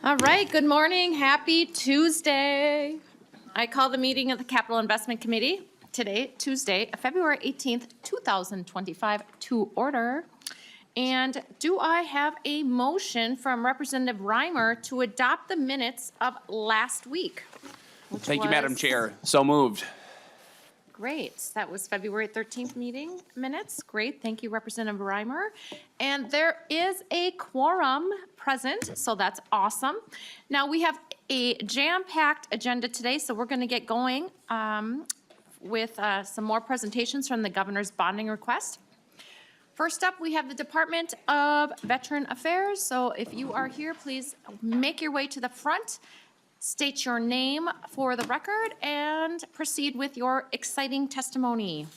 All right, good morning. Happy Tuesday. I call the meeting of the Capital Investment Committee today, Tuesday, February 18th, 2025, to order. And do I have a motion from Representative Reimer to adopt the minutes of last week? Thank you, Madam Chair. So moved. Great. That was February 13th meeting minutes. Great. Thank you, Representative Reimer. And there is a quorum present, so that's awesome. Now, we have a jam-packed agenda today, so we're going to get going with some more presentations from the governor's bonding request. First up, we have the Department of Veteran Affairs. So if you are here, please make your way to the front. State your name for the record and proceed with your exciting testimony.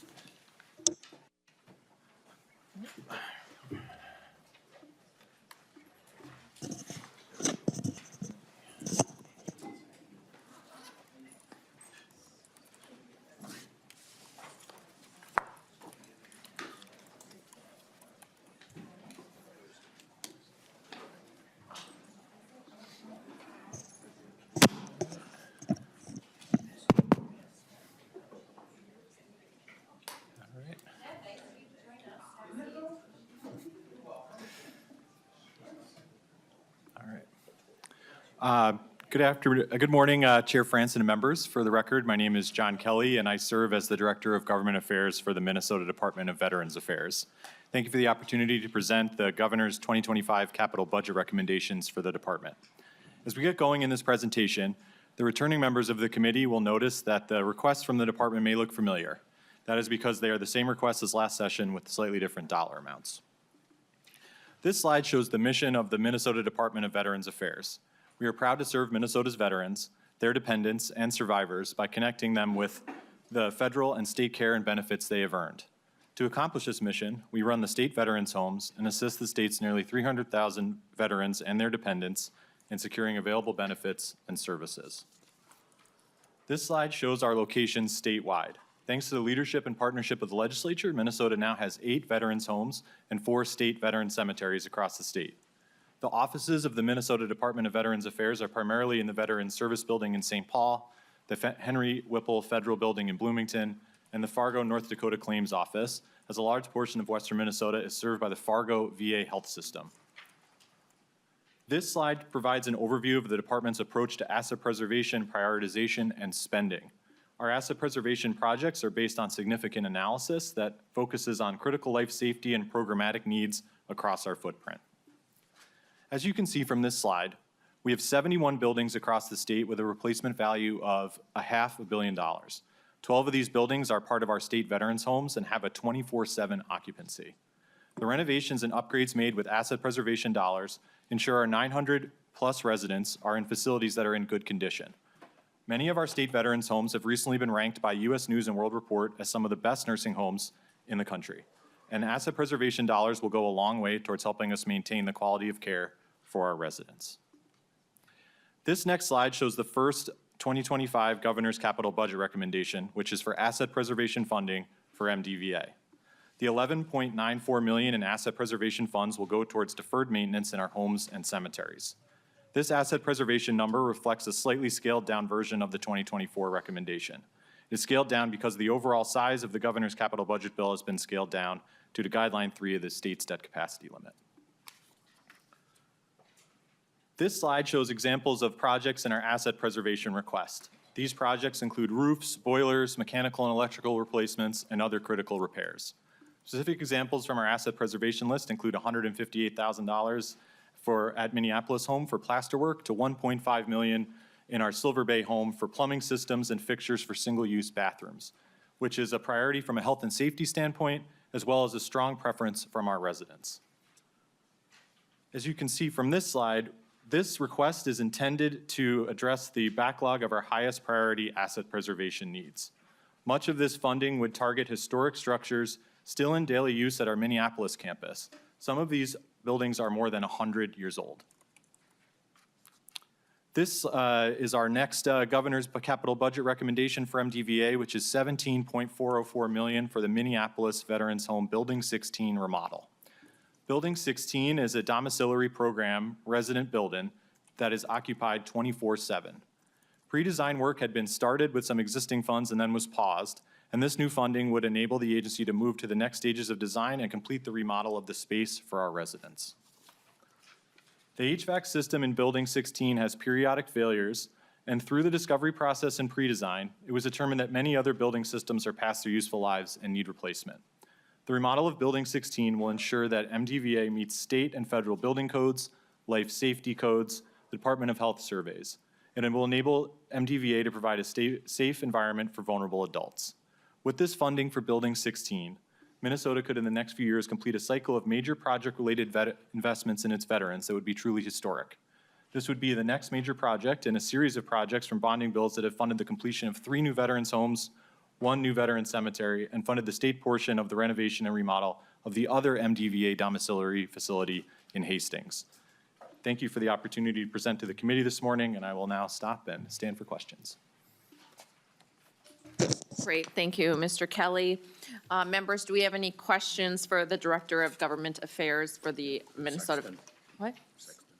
Good morning, Chair Franson and members. For the record, my name is John Kelly, and I serve as the Director of Government Affairs for the Minnesota Department of Veterans Affairs. Thank you for the opportunity to present the Governor's 2025 capital budget recommendations for the department. As we get going in this presentation, the returning members of the committee will notice that the requests from the department may look familiar. That is because they are the same requests as last session with slightly different dollar amounts. This slide shows the mission of the Minnesota Department of Veterans Affairs. We are proud to serve Minnesota's veterans, their dependents, and survivors by connecting them with the federal and state care and benefits they have earned. To accomplish this mission, we run the state veterans homes and assist the state's nearly 300,000 veterans and their dependents in securing available benefits and services. This slide shows our locations statewide. Thanks to the leadership and partnership of the legislature, Minnesota now has 8 veterans homes and 4 state veteran cemeteries across the state. The offices of the Minnesota Department of Veterans Affairs are primarily in the Veterans Service Building in St. Paul, the Henry Whipple Federal Building in Bloomington, and the Fargo, North Dakota Claims Office, as a large portion of western Minnesota is served by the Fargo VA Health System. This slide provides an overview of the department's approach to asset preservation, prioritization, and spending. Our asset preservation projects are based on significant analysis that focuses on critical life safety and programmatic needs across our footprint. As you can see from this slide, we have 71 buildings across the state with a replacement value of $500 million. 12 of these buildings are part of our state veterans homes and have a 24/7 occupancy. The renovations and upgrades made with asset preservation dollars ensure our 900+ residents are in facilities that are in good condition. Many of our state veterans homes have recently been ranked by U.S. News & World Report as some of the best nursing homes in the country. And asset preservation dollars will go a long way towards helping us maintain the quality of care for our residents. This next slide shows the first 2025 Governor's Capital Budget recommendation, which is for asset preservation funding for MDVA. The $11.94 million in asset preservation funds will go towards deferred maintenance in our homes and cemeteries. This asset preservation number reflects a slightly scaled down version of the 2024 recommendation. It is scaled down because the overall size of the Governor's capital budget bill has been scaled down due to Guideline 3 of the state's debt capacity limit. This slide shows examples of projects in our asset preservation request. These projects include roofs, boilers, mechanical and electrical replacements, and other critical repairs. Specific examples from our asset preservation list include $158,000 at Minneapolis home for plaster work to $1.5 million in our Silver Bay home for plumbing systems and fixtures for single-use bathrooms, which is a priority from a health and safety standpoint, as well as a strong preference from our residents. As you can see from this slide, this request is intended to address the backlog of our highest priority asset preservation needs. Much of this funding would target historic structures still in daily use at our Minneapolis campus. Some of these buildings are more than 100 years old. This is our next governor's capital budget recommendation for MDVA, which is $17.404 million for the Minneapolis Veterans Home Building 16 remodel. Building 16 is a domiciliary program resident building that is occupied 24/7. Pre-design work had been started with some existing funds and then was paused, and this new funding would enable the agency to move to the next stages of design and complete the remodel of the space for our residents. The HVAC system in Building 16 has periodic failures, and through the discovery process and pre-design, it was determined that many other building systems are past their useful lives and need replacement. The remodel of Building 16 will ensure that MDVA meets state and federal building codes, life safety codes, the Department of Health surveys, and it will enable MDVA to provide a safe environment for vulnerable adults. With this funding for Building 16, Minnesota could in the next few years complete a cycle of major project-related investments in its veterans that would be truly historic. This would be the next major project in a series of projects from bonding bills that have funded the completion of 3 new veterans' homes, 1 new veteran cemetery, and funded the state portion of the renovation and remodel of the other MDVA domiciliary facility in Hastings. Thank you for the opportunity to present to the committee this morning, and I will now stop and stand for questions. Great, thank you, Mr. Kelly. Members, do we have any questions for the Director of Government Affairs for the Minnesota? Sexton. What?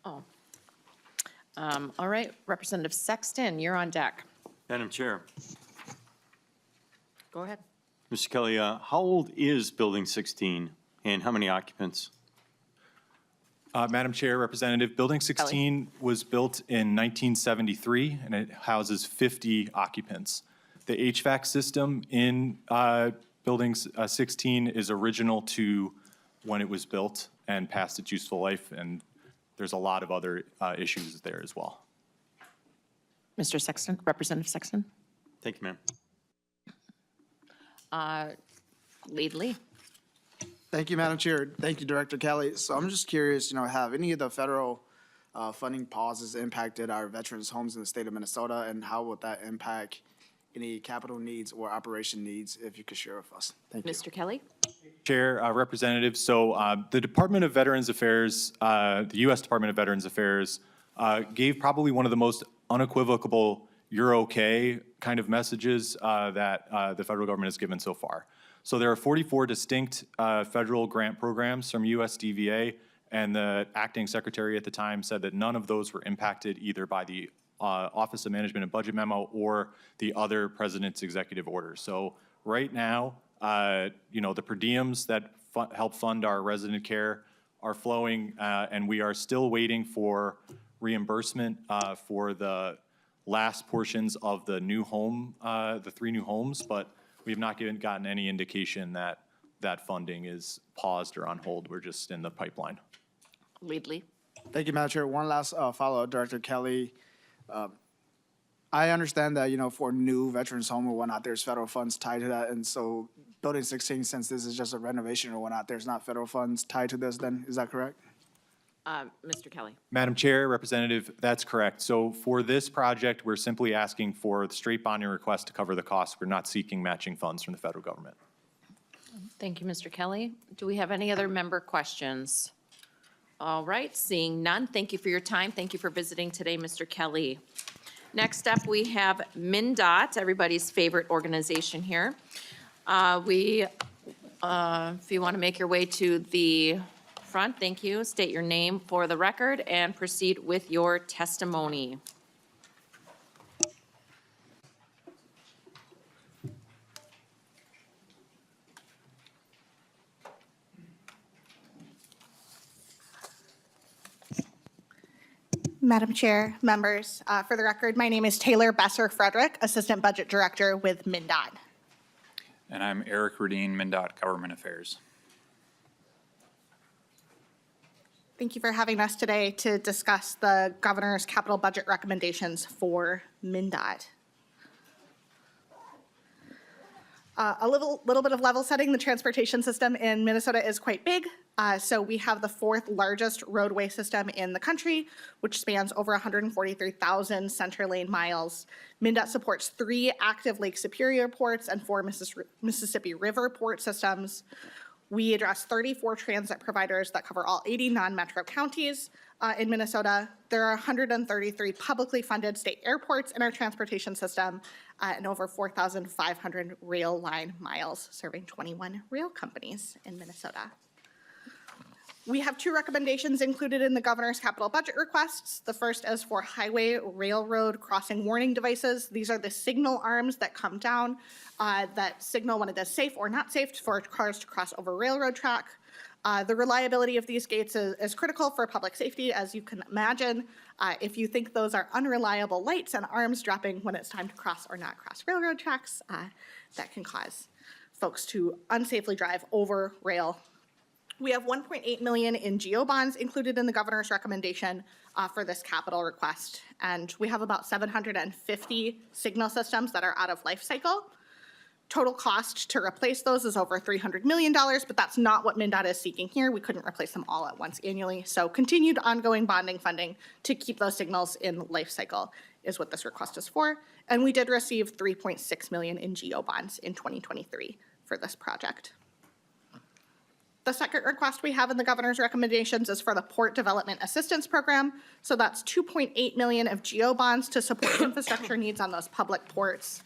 Oh. All right, Representative Sexton, you're on deck. Madam Chair, Go ahead. Mr. Kelly, how old is Building 16 and how many occupants? Madam Chair, Representative, Building 16 was built in 1973, and it houses 50 occupants. The HVAC system in Building 16 is original to when it was built and past its useful life, and there's a lot of other issues there as well. Mr. Sexton, Representative Sexton. Thank you, ma'am. Leadley. Thank you, Madam Chair. Thank you, Director Kelly. So I'm just curious, have any of the federal funding pauses impacted our veterans' homes in the state of Minnesota, and how would that impact any capital needs or operation needs, if you could share with us? Thank you. Mr. Kelly. Chair, Representative, so the Department of Veterans Affairs, the U.S. Department of Veterans Affairs, gave probably one of the most unequivocal "you're okay" kind of messages that the federal government has given so far. So there are 44 distinct federal grant programs from USDVA, and the acting secretary at the time said that none of those were impacted either by the Office of Management and Budget memo or the other president's executive orders. So right now, the per diems that help fund our resident care are flowing, and we are still waiting for reimbursement for the last portions of the new home, the 3 new homes, but we have not gotten any indication that that funding is paused or on hold. We're just in the pipeline. Leadley. Thank you, Madam Chair. One last follow-up, Director Kelly. I understand that, for new veterans' home or whatnot, there's federal funds tied to that. And so Building 16, since this is just a renovation or whatnot, there's not federal funds tied to this then, is that correct? Mr. Kelly. Madam Chair, Representative, that's correct. So for this project, we're simply asking for the straight bonding request to cover the costs. We're not seeking matching funds from the federal government. Thank you, Mr. Kelly. Do we have any other member questions? All right, seeing none, thank you for your time. Thank you for visiting today, Mr. Kelly. Next up, we have MnDOT, everybody's favorite organization here. If you want to make your way to the front, thank you. State your name for the record and proceed with your testimony. Madam Chair, members, for the record, my name is Taylor Besser-Frederick, Assistant Budget Director with MnDOT. And I'm Eric Rudine, MnDOT Government Affairs. Thank you for having us today to discuss the governor's capital budget recommendations for MnDOT. A little bit of level setting, the transportation system in Minnesota is quite big. So we have the 4th largest roadway system in the country, which spans over 143,000 center lane miles. MnDOT supports 3 active Lake Superior ports and 4 Mississippi River port systems. We address 34 transit providers that cover all 80 non-metro counties in Minnesota. There are 133 publicly funded state airports in our transportation system and over 4,500 rail line miles serving 21 rail companies in Minnesota. We have two recommendations included in the governor's capital budget requests. The first is for highway railroad crossing warning devices. These are the signal arms that come down that signal when it is safe or not safe for cars to cross over railroad track. The reliability of these gates is critical for public safety, as you can imagine. If you think those are unreliable lights and arms dropping when it's time to cross or not cross railroad tracks, that can cause folks to unsafely drive over rail. We have 1.8 million in GO bonds included in the governor's recommendation for this capital request. And we have about 750 signal systems that are out of life cycle. Total cost to replace those is over $300 million, but that's not what MnDOT is seeking here. We couldn't replace them all at once annually. So continued ongoing bonding funding to keep those signals in life cycle is what this request is for. And we did receive 3.6 million in GO bonds in 2023 for this project. The second request we have in the governor's recommendations is for the Port Development Assistance Program. So that's 2.8 million of GO bonds to support infrastructure needs on those public ports.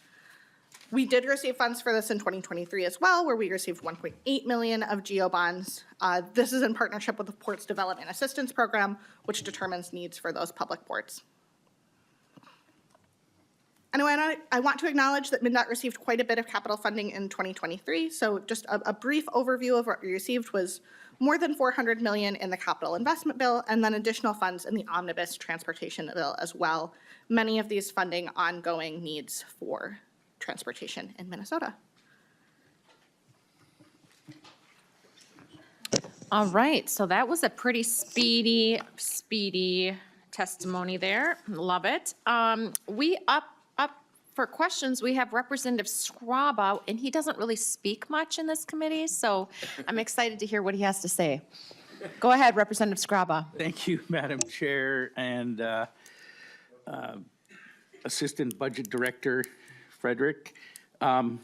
We did receive funds for this in 2023 as well, where we received 1.8 million of GO bonds. This is in partnership with the Ports Development Assistance Program, which determines needs for those public ports. And I want to acknowledge that MnDOT received quite a bit of capital funding in 2023. So just a brief overview of what we received was more than 400 million in the capital investment bill, and then additional funds in the omnibus transportation bill as well. Many of these funding ongoing needs for transportation in Minnesota. All right, so that was a pretty speedy testimony there. Love it. We up for questions, we have Representative Scraba, and he doesn't really speak much in this committee, so I'm excited to hear what he has to say. Go ahead, Representative Scraba. Thank you, Madam Chair, and Assistant Budget Director Frederick. On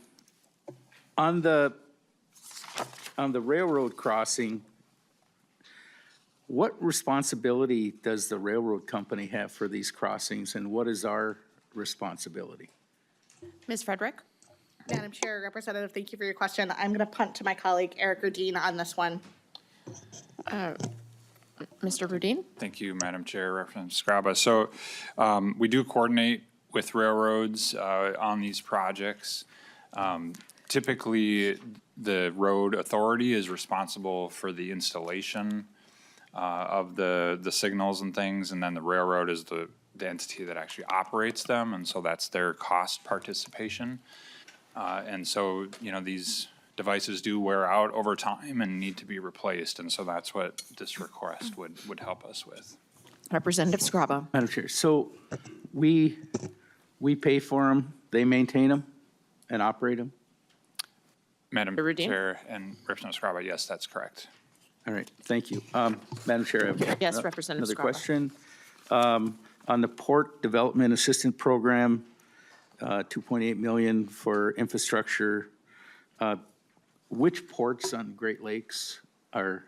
the railroad crossing, what responsibility does the railroad company have for these crossings, and what is our responsibility? Ms. Frederick? Madam Chair, Representative, thank you for your question. I'm going to punt to my colleague Eric Rudin on this one. Mr. Rudin? Thank you, Madam Chair, Representative Scraba. So we do coordinate with railroads on these projects. Typically, the road authority is responsible for the installation of the signals and things, and then the railroad is the entity that actually operates them, and so that's their cost participation. And so, you know, these devices do wear out over time and need to be replaced, and so that's what this request would help us with. Representative Scraba. Madam Chair, so we pay for them, they maintain them and operate them? Madam Rudin? Chair and Representative Scraba, yes, that's correct. All right, thank you. Madam Chair, I have Yes, Representative another Scraba. question. On the Port Development Assistance Program, 2.8 million for infrastructure. Which ports on Great Lakes are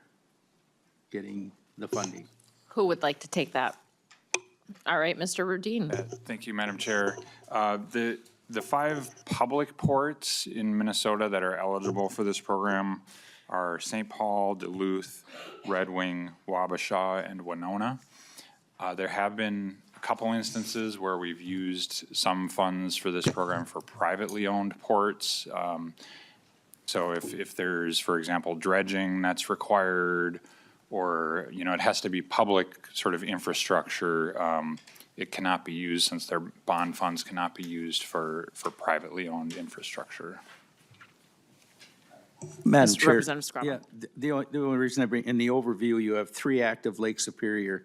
getting the funding? Who would like to take that? All right, Mr. Rudin. Thank you, Madam Chair. The 5 public ports in Minnesota that are eligible for this program are St. Paul, Duluth, Red Wing, Wabasha, and Winona. There have been a couple instances where we've used some funds for this program for privately owned ports. So if there's, for example, dredging that's required, or, you know, it has to be public sort of infrastructure, it cannot be used, since their bond funds cannot be used for privately owned infrastructure. Madam Mr. Chair. Representative Scraba. Yeah, the only reason I bring, in the overview, you have 3 active Lake Superior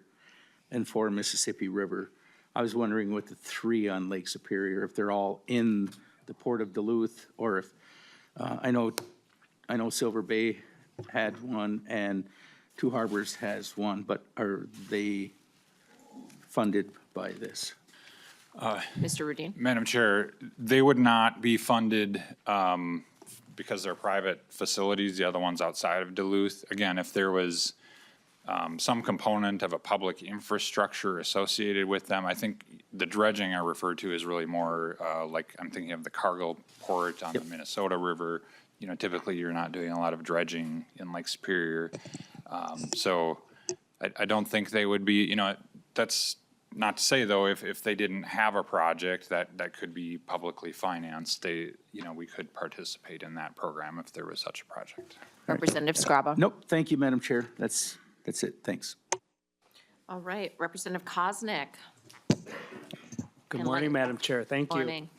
and 4 Mississippi River. I was wondering with the 3 on Lake Superior, if they're all in the Port of Duluth, or if, I know Silver Bay had one and Two Harbors has one, but are they funded by this? Mr. Rudin. Madam Chair, they would not be funded because they're private facilities, the other ones outside of Duluth. Again, if there was some component of a public infrastructure associated with them, I think the dredging I referred to is really more like, I'm thinking of the Cargill Port on the Minnesota River. You know, typically you're not doing a lot of dredging in Lake Superior. So I don't think they would be, that's not to say, though, if they didn't have a project that could be publicly financed, we could participate in that program if there was such a project. Representative Scrabo. Nope, thank you, Madam Chair. That's it, thanks. All right, Representative Koznick. Good And morning, Lenny. Madam Chair. Thank you. Morning.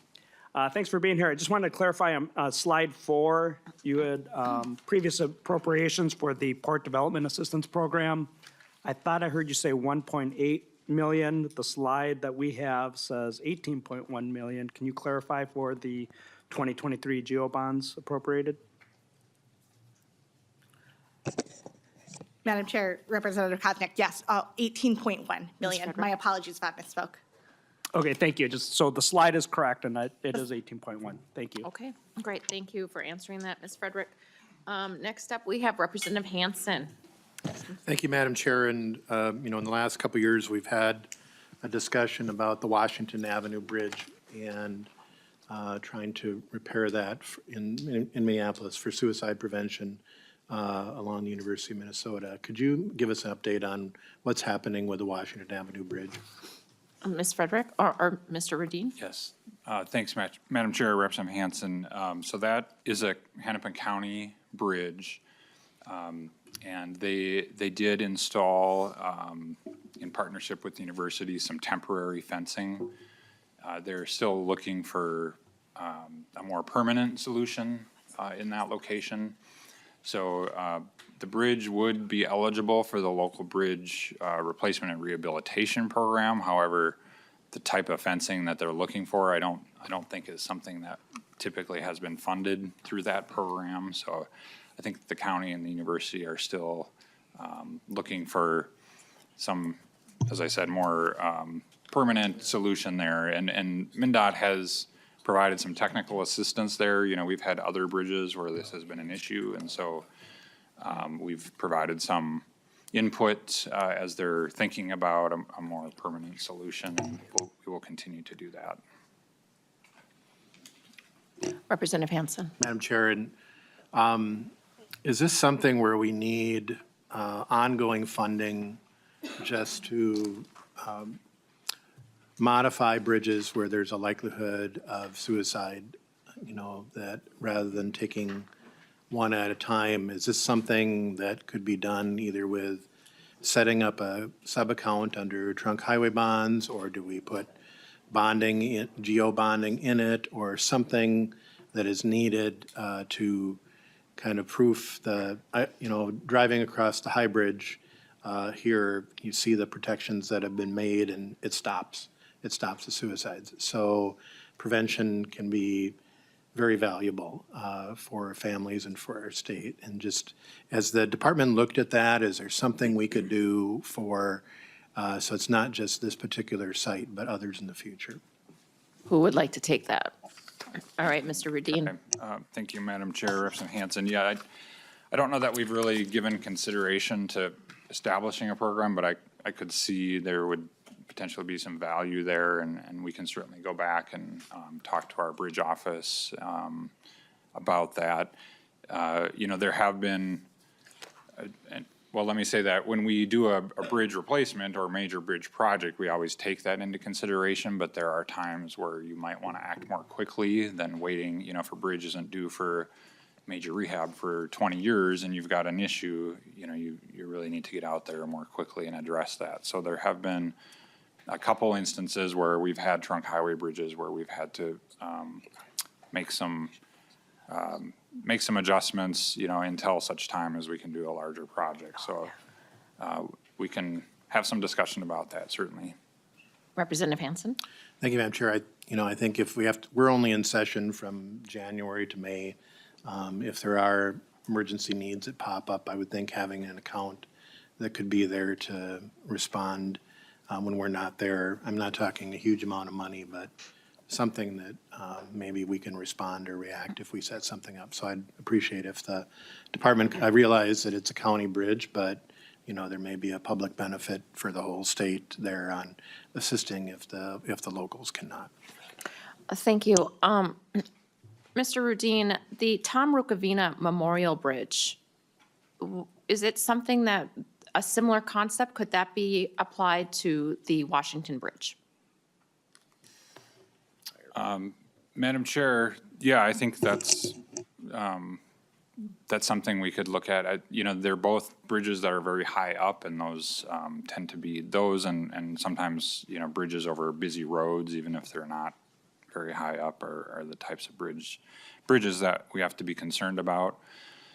Thanks for being here. I just wanted to clarify on slide 4, you had previous appropriations for the Port Development Assistance Program. I thought I heard you say 1.8 million. The slide that we have says 18.1 million. Can you clarify for the 2023 GEO bonds appropriated? Madam Chair, Representative Koznick, yes, 18.1 million. My apologies if I misspoke. Okay, thank you. Just so the slide is correct and that it is 18.1. Thank you. Okay, great. Thank you for answering that, Ms. Frederick. Next up, we have Representative Hansen. Thank you, Madam Chair. And, in the last couple of years, we've had a discussion about the Washington Avenue Bridge and trying to repair that in Minneapolis for suicide prevention along the University of Minnesota. Could you give us an update on what's happening with the Washington Avenue Bridge? Ms. Frederick or Mr. Radin? Yes. Thanks, Madam Chair, Representative Hansen. So that is a Hennepin County bridge. And they did install, in partnership with the university, some temporary fencing. They're still looking for a more permanent solution in that location. So the bridge would be eligible for the local bridge replacement and rehabilitation program. However, the type of fencing that they're looking for, I don't think is something that typically has been funded through that program. So I think the county and the university are still looking for some, as I said, more permanent solution there. And MnDOT has provided some technical assistance there. We've had other bridges where this has been an issue, and so we've provided some input as they're thinking about a more permanent solution, and we will continue to do that. Representative Hansen. Madam Chair, and is this something where we need ongoing funding just to modify bridges where there's a likelihood of suicide, that rather than taking one at a time? Is this something that could be done either with setting up a sub-account under trunk highway bonds, or do we put bonding, geo bonding in it, or something that is needed to kind of proof the, driving across the High Bridge here, you see the protections that have been made, and it stops the suicides. So prevention can be very valuable for families and for our state. And just as the department looked at that, is there something we could do for, so it's not just this particular site, but others in the future? Who would like to take that? All right, Mr. Radin. Okay. Thank you, Madam Chair, Representative Hansen. Yeah, I don't know that we've really given consideration to establishing a program, but I could see there would potentially be some value there, and we can certainly go back and talk to our bridge office about that. There have been, well, let me say that when we do a bridge replacement or major bridge project, we always take that into consideration, but there are times where you might want to act more quickly than waiting. If a bridge isn't due for major rehab for 20 years and you've got an issue, you really need to get out there more quickly and address that. So there have been a couple instances where we've had trunk highway bridges where we've had to make some adjustments, until such time as we can do a larger project. So we can have some discussion about that, certainly. Representative Hansen. Thank you, Madam Chair. I think if we have to, we're only in session from January to May. If there are emergency needs that pop up, I would think having an account that could be there to respond when we're not there. I'm not talking a huge amount of money, but something that maybe we can respond or react if we set something up. So I'd appreciate if the department, I realize that it's a county bridge, but there may be a public benefit for the whole state there on assisting if the locals cannot. Thank you. Mr. Rudin, the Tom Rukavina Memorial Bridge, is it something that, a similar concept, could that be applied to the Washington Bridge? Madam Chair, yeah, I think that's something we could look at. You know, they're both bridges that are very high up, and those tend to be those, and sometimes, you know, bridges over busy roads, even if they're not very high up, are the types of bridges that we have to be concerned about.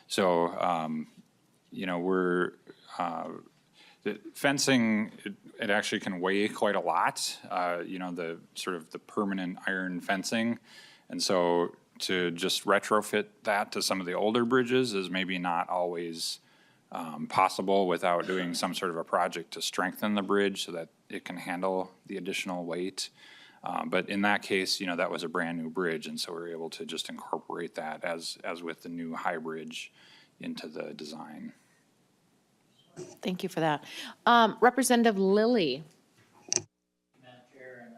So, you know, the fencing, it actually can weigh quite a lot, you know, the sort of the permanent iron fencing. And so to just retrofit that to some of the older bridges is maybe not always possible without doing some sort of a project to strengthen the bridge so that it can handle the additional weight. But in that case, you know, that was a brand-new bridge, and so we were able to just incorporate that as with the new high bridge into the design. Thank you for that. Representative Lilly. Madam Chair, and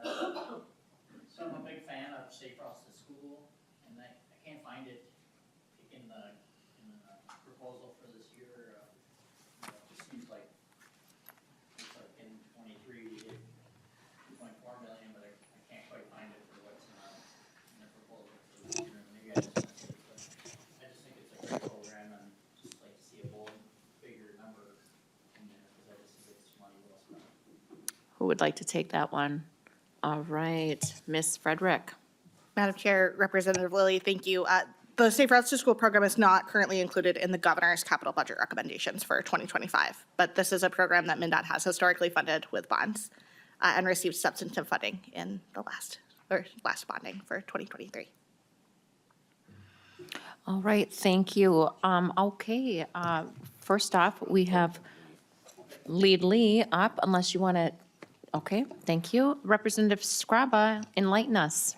so I'm a big fan of Safe Routes to School, and I can't find it in the proposal for this year. It just seems like it's like in '23 we did 2.4 million, but I can't quite find it for what's in the proposal for this year. Maybe I just missed it, but I just think it's a great program, and just like to see a bold, bigger number in there, because I just think it's money well spent. Who would like to take that one? All right, Ms. Frederick. Madam Chair, Representative Lilly, thank you. The Safe Routes to School program is not currently included in the governor's capital budget recommendations for 2025, but this is a program that MnDOT has historically funded with bonds and received substantive funding in the last bonding for 2023. All right, thank you. Okay, first off, we have Lead Lee up, unless you want to, okay, thank you. Representative Scraba, enlighten us.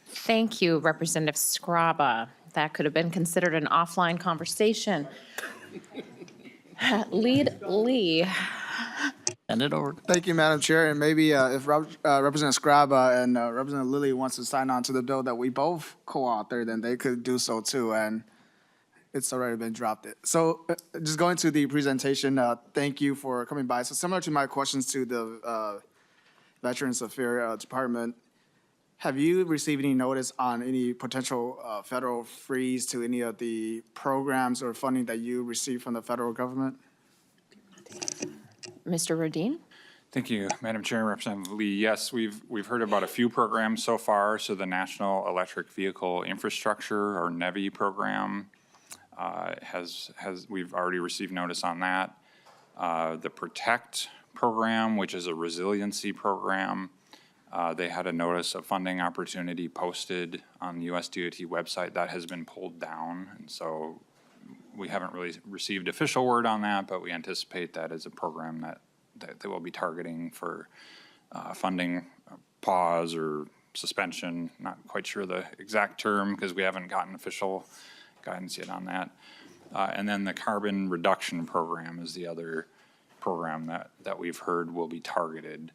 Thank you, Representative Scraba. That could have been considered an offline conversation. Lead Lee. Send it over. Thank you, Madam Chair, and maybe if Representative Scriba and Representative Lilly wants to sign on to the bill that we both co-authored, then they could do so too, and it's already been dropped. So just going to the presentation, thank you for coming by. So similar to my questions to the Veterans Affairs Department, have you received any notice on any potential federal freeze to any of the programs or funding that you receive from the federal government? Mr. Rodin? Thank you, Madam Chair and Representative Lee. Yes, we've heard about a few programs so far. So the National Electric Vehicle Infrastructure, or NEVI program, we've already received notice on that. The PROTECT program, which is a resiliency program, they had a notice of funding opportunity posted on the USDOT website. That has been pulled down, and so we haven't really received official word on that, but we anticipate that as a program that they will be targeting for funding pause or suspension. Not quite sure the exact term because we haven't gotten official guidance yet on that. And then the carbon reduction program is the other program that we've heard will be targeted.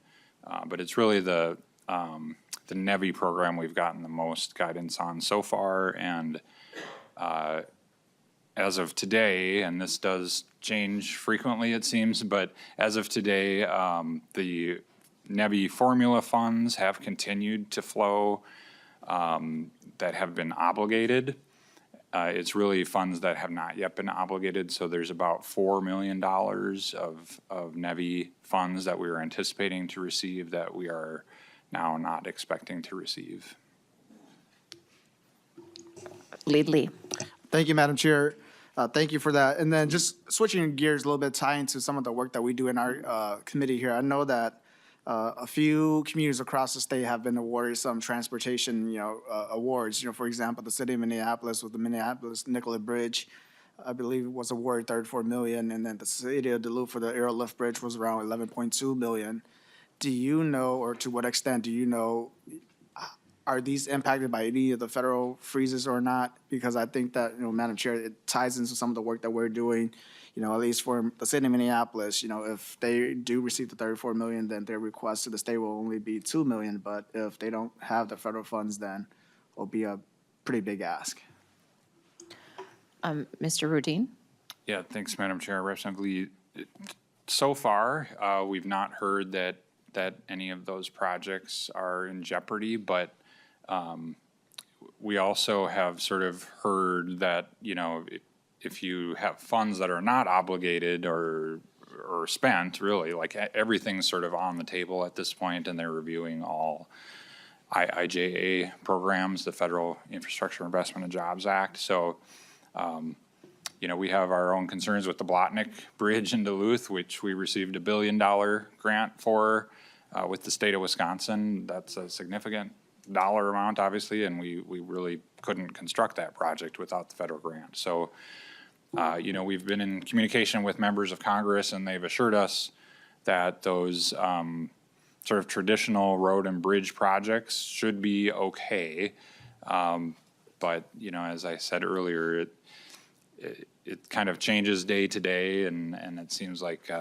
But it's really the NEVI program we've gotten the most guidance on so far, and as of today, and this does change frequently it seems, but as of today, the NEVI formula funds have continued to flow that have been obligated. It's really funds that have not yet been obligated, so there's about $4 million of NEVI funds that we were anticipating to receive that we are now not expecting to receive. Lead Lee. Thank you, Madam Chair. Thank you for that. And then just switching gears a little bit, tying to some of the work that we do in our committee here. I know that a few communities across the state have been awarded some transportation, awards. For example, the city of Minneapolis with the Minneapolis-Nicollet Bridge, I believe was awarded $34 million, and then the city of Duluth for the Aerolift Bridge was around $11.2 million. Do you know, or to what extent do you know, are these impacted by any of the federal freezes or not? Because I think that, Madam Chair, it ties into some of the work that we're doing, at least for the city of Minneapolis. If they do receive the $34 million, then their request to the state will only be $2 million. But if they don't have the federal funds, then will be a pretty big ask. Mr. Rudine? Yeah, thanks, Madam Chair. Representative Lee, so far, we've not heard that any of those projects are in jeopardy, but we also have sort of heard that, you know, if you have funds that are not obligated or spent, really, like everything's sort of on the table at this point, and they're reviewing all IIJA programs, the Federal Infrastructure Investment and Jobs Act. So, you know, we have our own concerns with the Blotnick Bridge in Duluth, which we received $1 billion grant for with the state of Wisconsin. That's a significant dollar amount, obviously, and we really couldn't construct that project without the federal grant. So, you know, we've been in communication with members of Congress, and they've assured us that those sort of traditional road and bridge projects should be okay. But, you know, as I said earlier, it kind of changes day to day, and it seems like,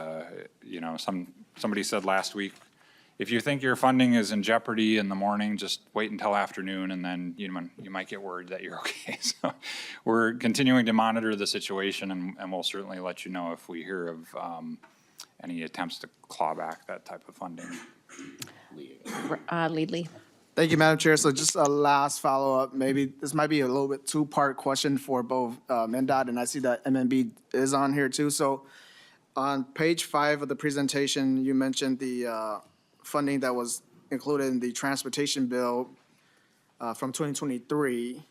you know, somebody said last week, if you think your funding is in jeopardy in the morning, just wait until afternoon, and then you might get word that you're okay. So we're continuing to monitor the situation, and we'll certainly let you know if we hear of any attempts to claw back that type of funding. Leadley? Thank you, Madam Chair. So just a last follow-up, maybe this might be a little bit two-part question for both MnDOT, and I see that MNB is on here too. So on page 5 of the presentation, you mentioned the funding that was included in the transportation bill from 2023.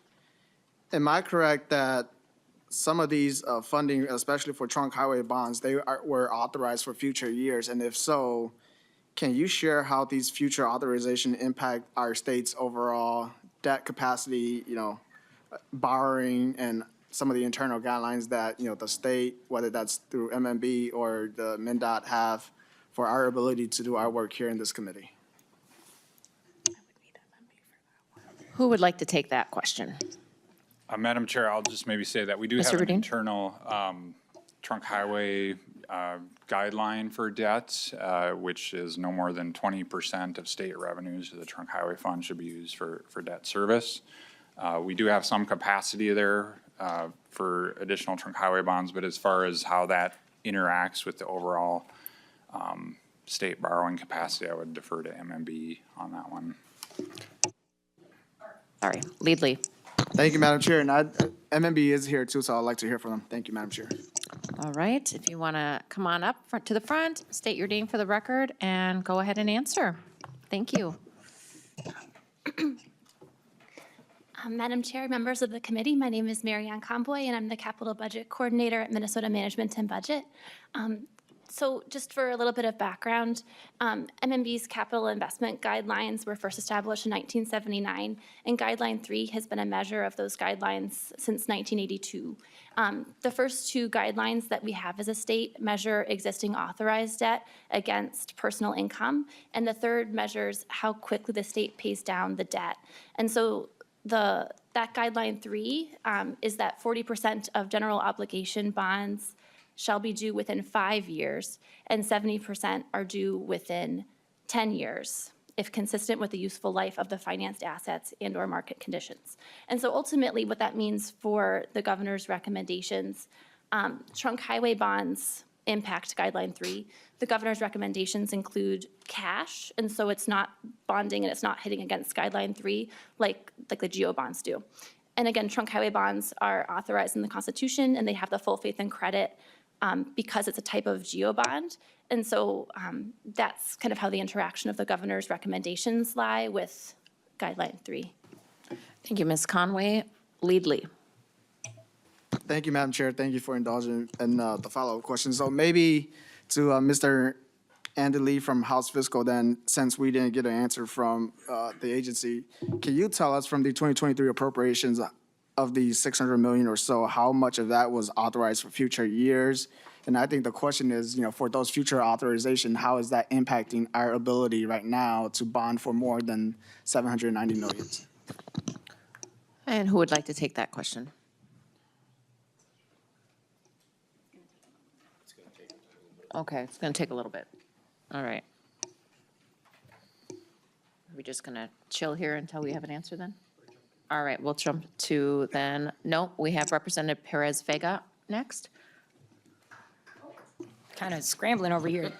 Am I correct that some of these funding, especially for trunk highway bonds, were authorized for future years? And if so, can you share how these future authorization impact our state's overall debt capacity, you know, borrowing, and some of the internal guidelines that, you know, the state, whether that's through MNB or the MnDOT, have for our ability to do our work here in this committee? Who would like to take that question? Madam Chair, I'll just maybe say that we do Mr. have an Rudin? internal trunk highway guideline for debt, which is no more than 20% of state revenues of the trunk highway fund should be used for debt service. We do have some capacity there for additional trunk highway bonds, but as far as how that interacts with the overall state borrowing capacity, I would defer to MNB on that one. Sorry, Leadley. Thank you, Madam Chair. And MNB is here too, so I'd like to hear from them. Thank you, Madam Chair. All right, if you want to come on up to the front, state your name for the record, and go ahead and answer. Thank you. Madam Chair, members of the committee, my name is Marianne Comboy, and I'm the Capital Budget Coordinator at Minnesota Management and Budget. So just for a little bit of background, MNB's capital investment guidelines were first established in 1979, and Guideline 3 has been a measure of those guidelines since 1982. The first two guidelines that we have as a state measure existing authorized debt against personal income, and the third measures how quickly the state pays down the debt. And so that Guideline 3 is that 40% of general obligation bonds shall be due within 5 years, and 70% are due within 10 years, if consistent with the useful life of the financed assets and/or market conditions. And so ultimately, what that means for the governor's recommendations, trunk highway bonds impact Guideline 3. The governor's recommendations include cash, and so it's not bonding and it's not hitting against Guideline 3 like the GO bonds do. And again, trunk highway bonds are authorized in the Constitution, and they have the full faith and credit because it's a type of GO bond. And so that's kind of how the interaction of the governor's recommendations lie with Guideline 3. Thank you, Ms. Conway. Leadley. Thank you, Madam Chair. Thank you for indulging in the follow-up question. So maybe to Mr. Andy Lee from House Fiscal, then, since we didn't get an answer from the agency, can you tell us from the 2023 appropriations of the $600 million or so, how much of that was authorized for future years? And I think the question is, you know, for those future authorization, how is that impacting our ability right now to bond for more than $790 million? And who would like to take that question? Okay, it's going to take a little bit. All right. Are we just going to chill here until we have an answer then? All right, we'll jump to then, no, we have Representative Perez Vega next. Kind of scrambling over here.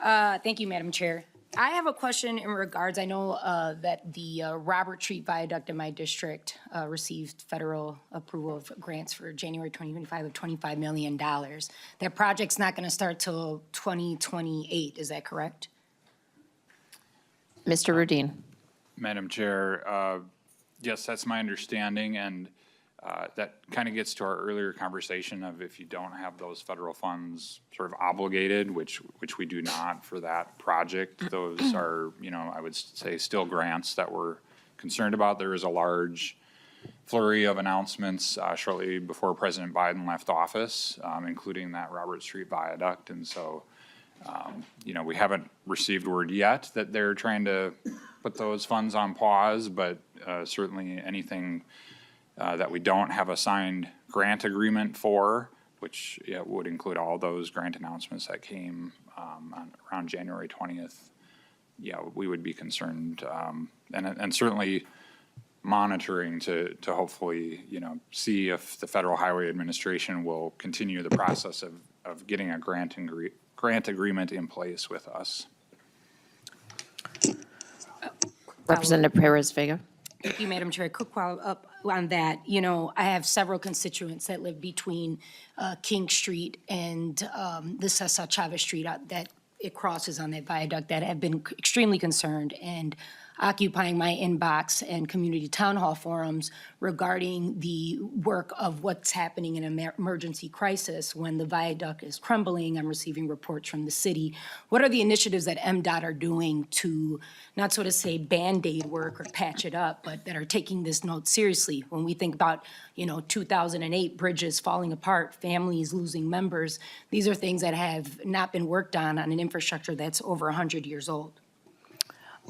Thank you, Madam Chair. I have a question in regards, I know that the Robert Treat Viaduct in my district received federal approval of grants for January 2025 of $25 million. That project's not going to start till 2028, is that correct? Mr. Rudin. Madam Chair, yes, that's my understanding, and that kind of gets to our earlier conversation of if you don't have those federal funds sort of obligated, which we do not for that project, those are, I would say still grants that we're concerned about. There is a large flurry of announcements shortly before President Biden left office, including that Robert Street Viaduct, and so we haven't received word yet that they're trying to put those funds on pause, but certainly anything that we don't have a signed grant agreement for, which would include all those grant announcements that came around January 20th. Yeah, we would be concerned, and certainly monitoring to hopefully, see if the Federal Highway Administration will continue the process of getting a grant agreement in place with us. Representative Perez Vega. Thank you, Madam Chair. Quick follow-up on that. I have several constituents that live between King Street and the Cesar Chavez Street that it crosses on that viaduct that have been extremely concerned and occupying my inbox and community town hall forums regarding the work of what's happening in an emergency crisis when the viaduct is crumbling. I'm receiving reports from the city. What are the initiatives that MDOT are doing to not sort of say Band-Aid work or patch it up, but that are taking this note seriously? When we think about, 2008 bridges falling apart, families losing members, these are things that have not been worked on an infrastructure that's over 100 years old.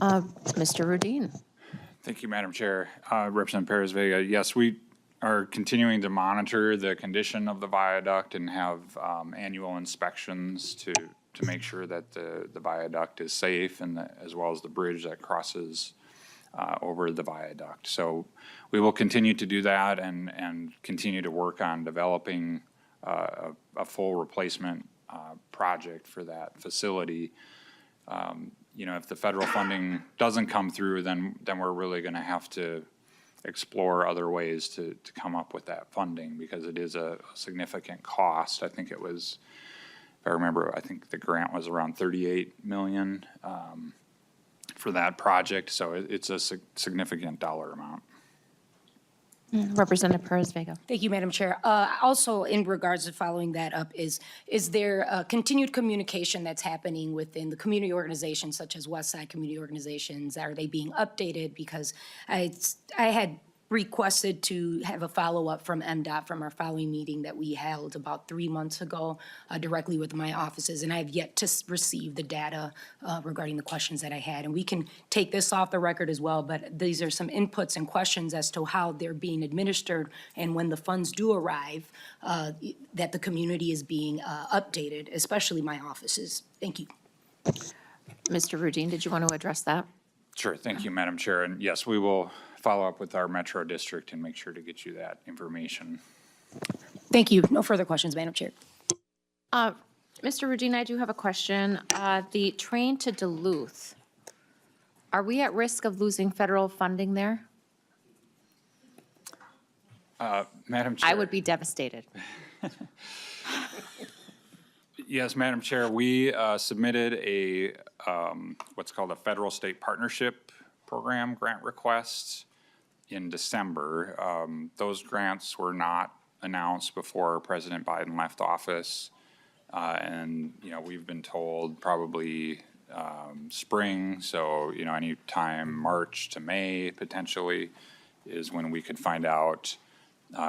Mr. Rudin. Thank you, Madam Chair. Representative Perez Vega, yes, we are continuing to monitor the condition of the viaduct and have annual inspections to make sure that the viaduct is safe and as well as the bridge that crosses over the viaduct. So we will continue to do that and continue to work on developing a full replacement project for that facility. If the federal funding doesn't come through, then we're really going to have to explore other ways to come up with that funding because it is a significant cost. I think it was, if I remember, I think the grant was around $38 million for that project. So it's a significant dollar amount. Representative Perez Vega. Thank you, Madam Chair. Also, in regards to following that up, is there continued communication that's happening within the community organizations, such as West Side community organizations? Are they being updated? Because I had requested to have a follow-up from MDOT from our following meeting that we held about 3 months ago directly with my offices, and I have yet to receive the data regarding the questions that I had. And we can take this off the record as well, but these are some inputs and questions as to how they're being administered and when the funds do arrive, that the community is being updated, especially my offices. Thank you. Mr. Rudin, did you want to address that? Sure. Thank you, Madam Chair. And yes, we will follow up with our Metro District and make sure to get you that information. Thank you. No further questions, Madam Chair. Mr. Rudin, I do have a question. The train to Duluth, are we at risk of losing federal funding there? Madam Chair. I would be devastated. Yes, Madam Chair, we submitted a what's called a federal state partnership program grant request in December. Those grants were not announced before President Biden left office. And, we've been told probably spring, so, any time March to May potentially is when we could find out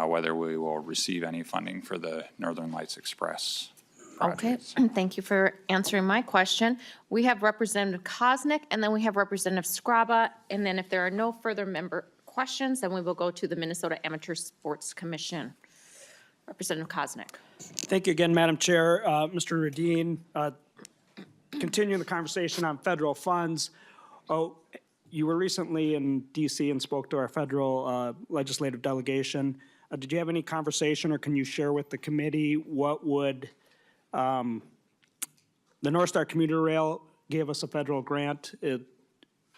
whether we will receive any funding for the Northern Lights Express projects. Okay, thank you for answering my question. We have Representative Koznick, and then we have Representative Scraba, and then if there are no further member questions, then we will go to the Minnesota Amateur Sports Commission. Representative Koznick. Thank you again, Madam Chair. Mr. Radin, continuing the conversation on federal funds. you were recently in DC and spoke to our federal legislative delegation. Did you have any conversation, or can you share with the committee what would, the North Star Commuter Rail gave us a federal grant.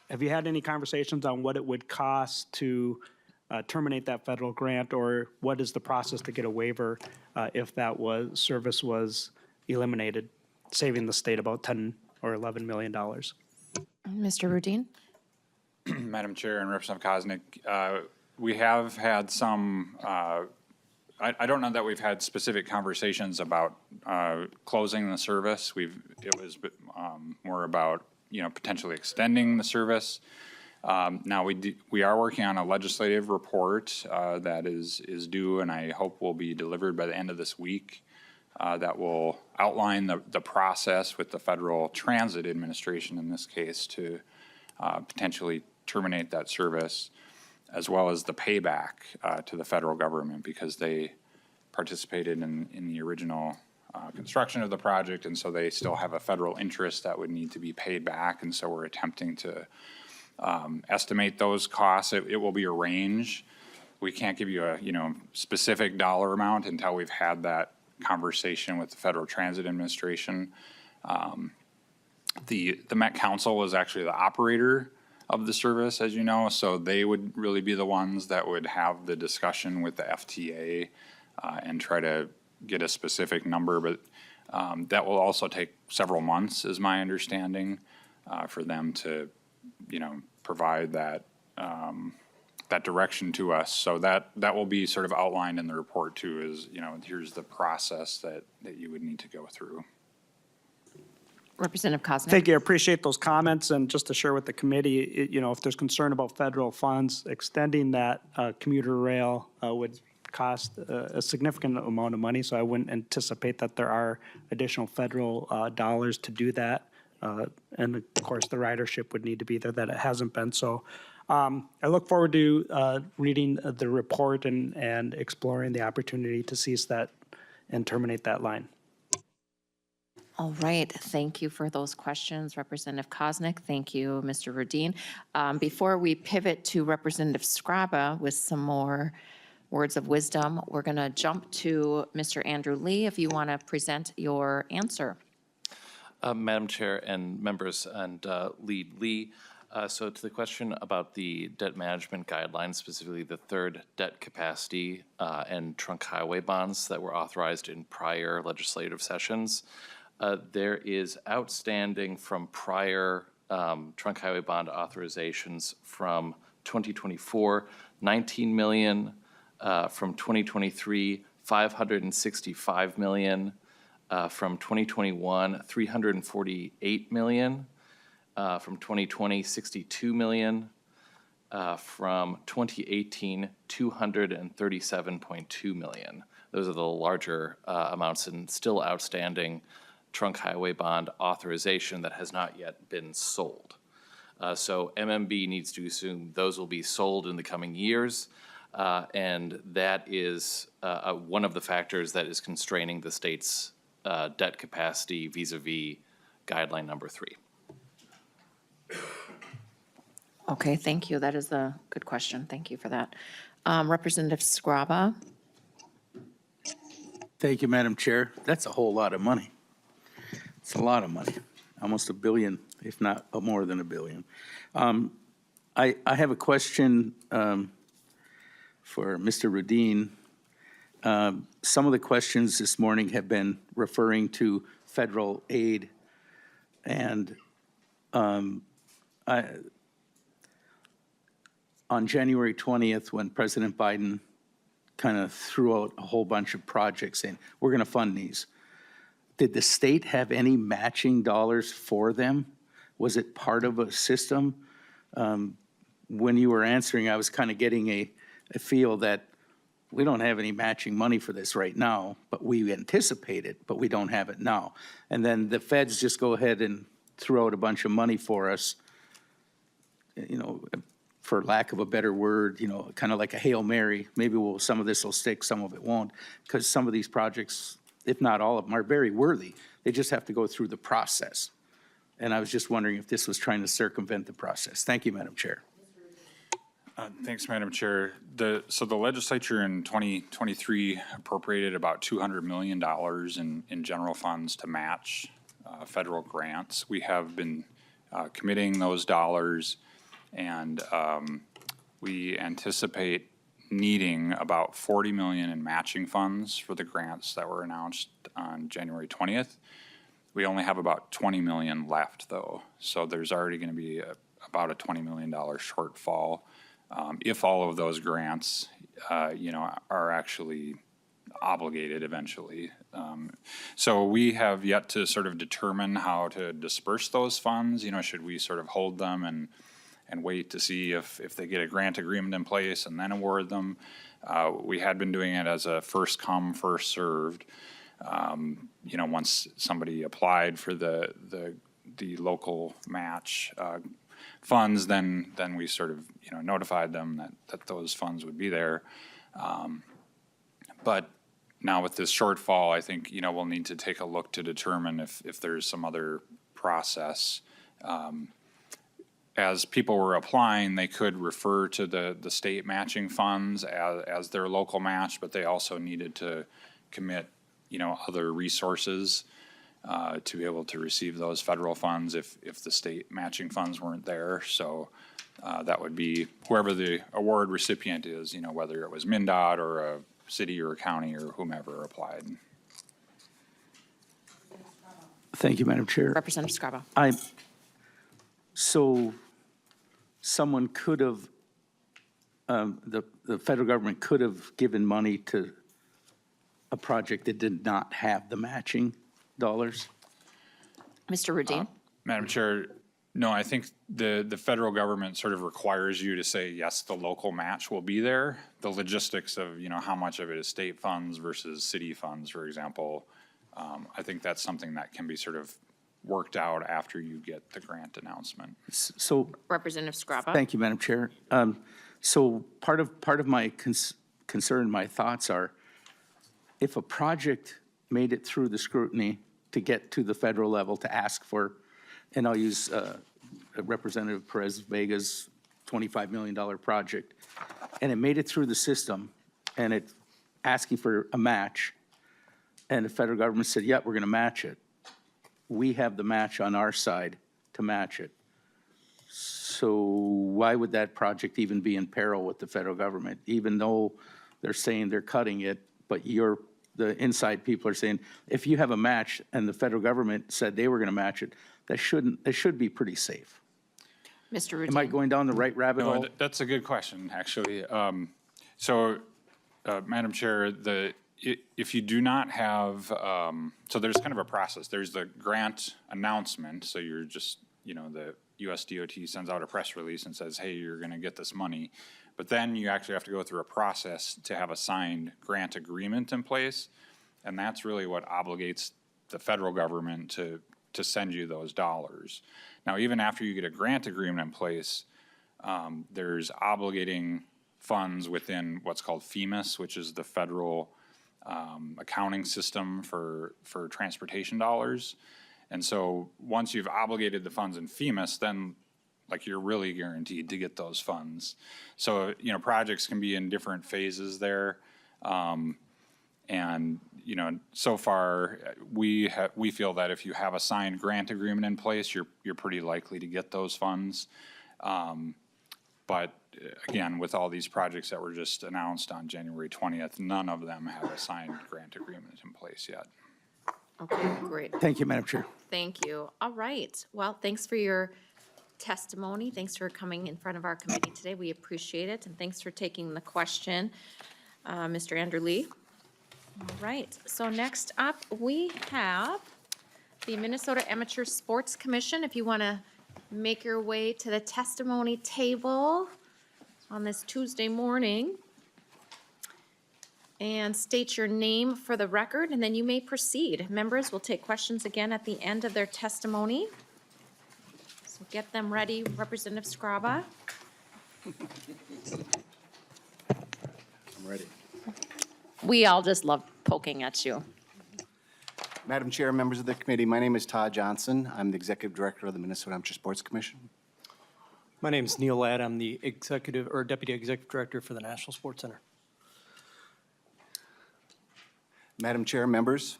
Have you had any conversations on what it would cost to terminate that federal grant, or what is the process to get a waiver if that service was eliminated, saving the state about $10 or $11 million? Mr. Rudin? Madam Chair and Representative Koznick, we have had some, I don't know that we've had specific conversations about closing the service. It was more about, potentially extending the service. Now, we are working on a legislative report that is due, and I hope will be delivered by the end of this week, that will outline the process with the Federal Transit Administration, in this case, to potentially terminate that service, as well as the payback to the federal government, because they participated in the original construction of the project, and so they still have a federal interest that would need to be paid back, and so we're attempting to estimate those costs. It will be a range. We can't give you a specific dollar amount until we've had that conversation with the Federal Transit Administration. The Met Council is actually the operator of the service, as you know, so they would really be the ones that would have the discussion with the FTA and try to get a specific number, but that will also take several months, is my understanding, for them to, provide that that direction to us. So that will be sort of outlined in the report too, is, here's the process that you would need to go through. Representative Koznick? Thank you. I appreciate those comments. And just to share with the committee, if there's concern about federal funds, extending that commuter rail would cost a significant amount of money. So I wouldn't anticipate that there are additional federal dollars to do that. And of course, the ridership would need to be there, that it hasn't been. So I look forward to reading the report and exploring the opportunity to seize that and terminate that line. All right, thank you for those questions, Representative Koznick. Thank you, Mr. Rudin. Before we pivot to Representative Scraba with some more words of wisdom, we're going to jump to Mr. Andrew Lee, if you want to present your answer. Madam Chair and members, and Lead Lee, so to the question about the debt management guidelines, specifically the third debt capacity and trunk highway bonds that were authorized in prior legislative sessions, there is outstanding from prior trunk highway bond authorizations from 2024, 19 million, from 2023, 565 million, from 2021, 348 million, from 2020, 62 million, from 2018, 237.2 million. Those are the larger amounts and still outstanding trunk highway bond authorization that has not yet been sold. So MMB needs to assume those will be sold in the coming years, and that is one of the factors that is constraining the state's debt capacity vis-a-vis guideline number 3. Okay, thank you. That is a good question. Thank you for that. Representative Scraba? Thank you, Madam Chair. That's a whole lot of money. It's a lot of money, almost $1 billion, if not more than $1 billion. I have a question for Mr. Rudin. Some of the questions this morning have been referring to federal aid, and on January 20th, when President Biden kind of threw out a whole bunch of projects saying, we're going to fund these, did the state have any matching dollars for them? Was it part of a system? When you were answering, I was kind of getting a feel that we don't have any matching money for this right now, but we anticipate it, but we don't have it now. And then the feds just go ahead and throw out a bunch of money for us, for lack of a better word, kind of like a Hail Mary. Maybe some of this will stick, some of it won't, because some of these projects, if not all of them, are very worthy. They just have to go through the process. And I was just wondering if this was trying to circumvent the process. Thank you, Madam Chair. Thanks, Madam Chair. So the legislature in 2023 appropriated about $200 million in general funds to match federal grants. We have been committing those dollars, and we anticipate needing about $40 million in matching funds for the grants that were announced on January 20th. We only have about 20 million left, though, so there's already going to be about a $20 million shortfall if all of those grants, are actually obligated eventually. So we have yet to sort of determine how to disperse those funds. Should we sort of hold them and wait to see if they get a grant agreement in place and then award them? We had been doing it as a first come, first served. Once somebody applied for the local match funds, then we sort of notified them that those funds would be there. But now with this shortfall, I think we'll need to take a look to determine if there's some other process. As people were applying, they could refer to the state matching funds as their local match, but they also needed to commit other resources to be able to receive those federal funds if the state matching funds weren't there. So that would be whoever the award recipient is, whether it was MnDOT or a city or a county or whomever applied. Thank you, Madam Chair. Representative Scrabo. So someone could have, the federal government could have given money to a project that did not have the matching dollars? Mr. Rudine? Madam Chair, no, I think the federal government sort of requires you to say, yes, the local match will be there. The logistics of, how much of it is state funds versus city funds, for example, I think that's something that can be sort of worked out after you get the grant announcement. So, Representative Scrabo? thank you, Madam Chair. So part of my concern, my thoughts are, if a project made it through the scrutiny to get to the federal level to ask for, and I'll use Representative Perez-Vega's $25 million project, and it made it through the system, and it asking for a match, and the federal government said, yeah, we're going to match it. We have the match on our side to match it. So why would that project even be in peril with the federal government, even though they're saying they're cutting it, but the inside people are saying, if you have a match and the federal government said they were going to match it, it should be pretty safe. Mr. Rudine? Am I going down the right rabbit hole? No, that's a good question, actually. Madam Chair, if you do not have, so there's kind of a process. There's the grant announcement, so you're just, the US DOT sends out a press release and says, hey, you're going to get this money. But then you actually have to go through a process to have a signed grant agreement in place, and that's really what obligates the federal government to send you those dollars. Now, even after you get a grant agreement in place, there's obligating funds within what's called FEMAS, which is the federal accounting system for transportation dollars. And so once you've obligated the funds in FEMAS, then you're really guaranteed to get those funds. So, projects can be in different phases there. And, so far, we feel that if you have a signed grant agreement in place, you're pretty likely to get those funds. But again, with all these projects that were just announced on January 20th, none of them have a signed grant agreement in place yet. Okay, great. Thank you, Madam Chair. Thank you. All right. Well, thanks for your testimony. Thanks for coming in front of our committee today. We appreciate it. And thanks for taking the question, Mr. Andrew Lee. All right. So next up, we have the Minnesota Amateur Sports Commission. If you want to make your way to the testimony table on this Tuesday morning and state your name for the record, and then you may proceed. Members will take questions again at the end of their testimony. So get them ready, Representative Scraba. I'm ready. We all just love poking at you. Madam Chair, members of the committee, my name is Todd Johnson. I'm the Executive Director of the Minnesota Amateur Sports Commission. My name is Neil Ladd. I'm the Executive or Deputy Executive Director for the National Sports Center. Madam Chair, members,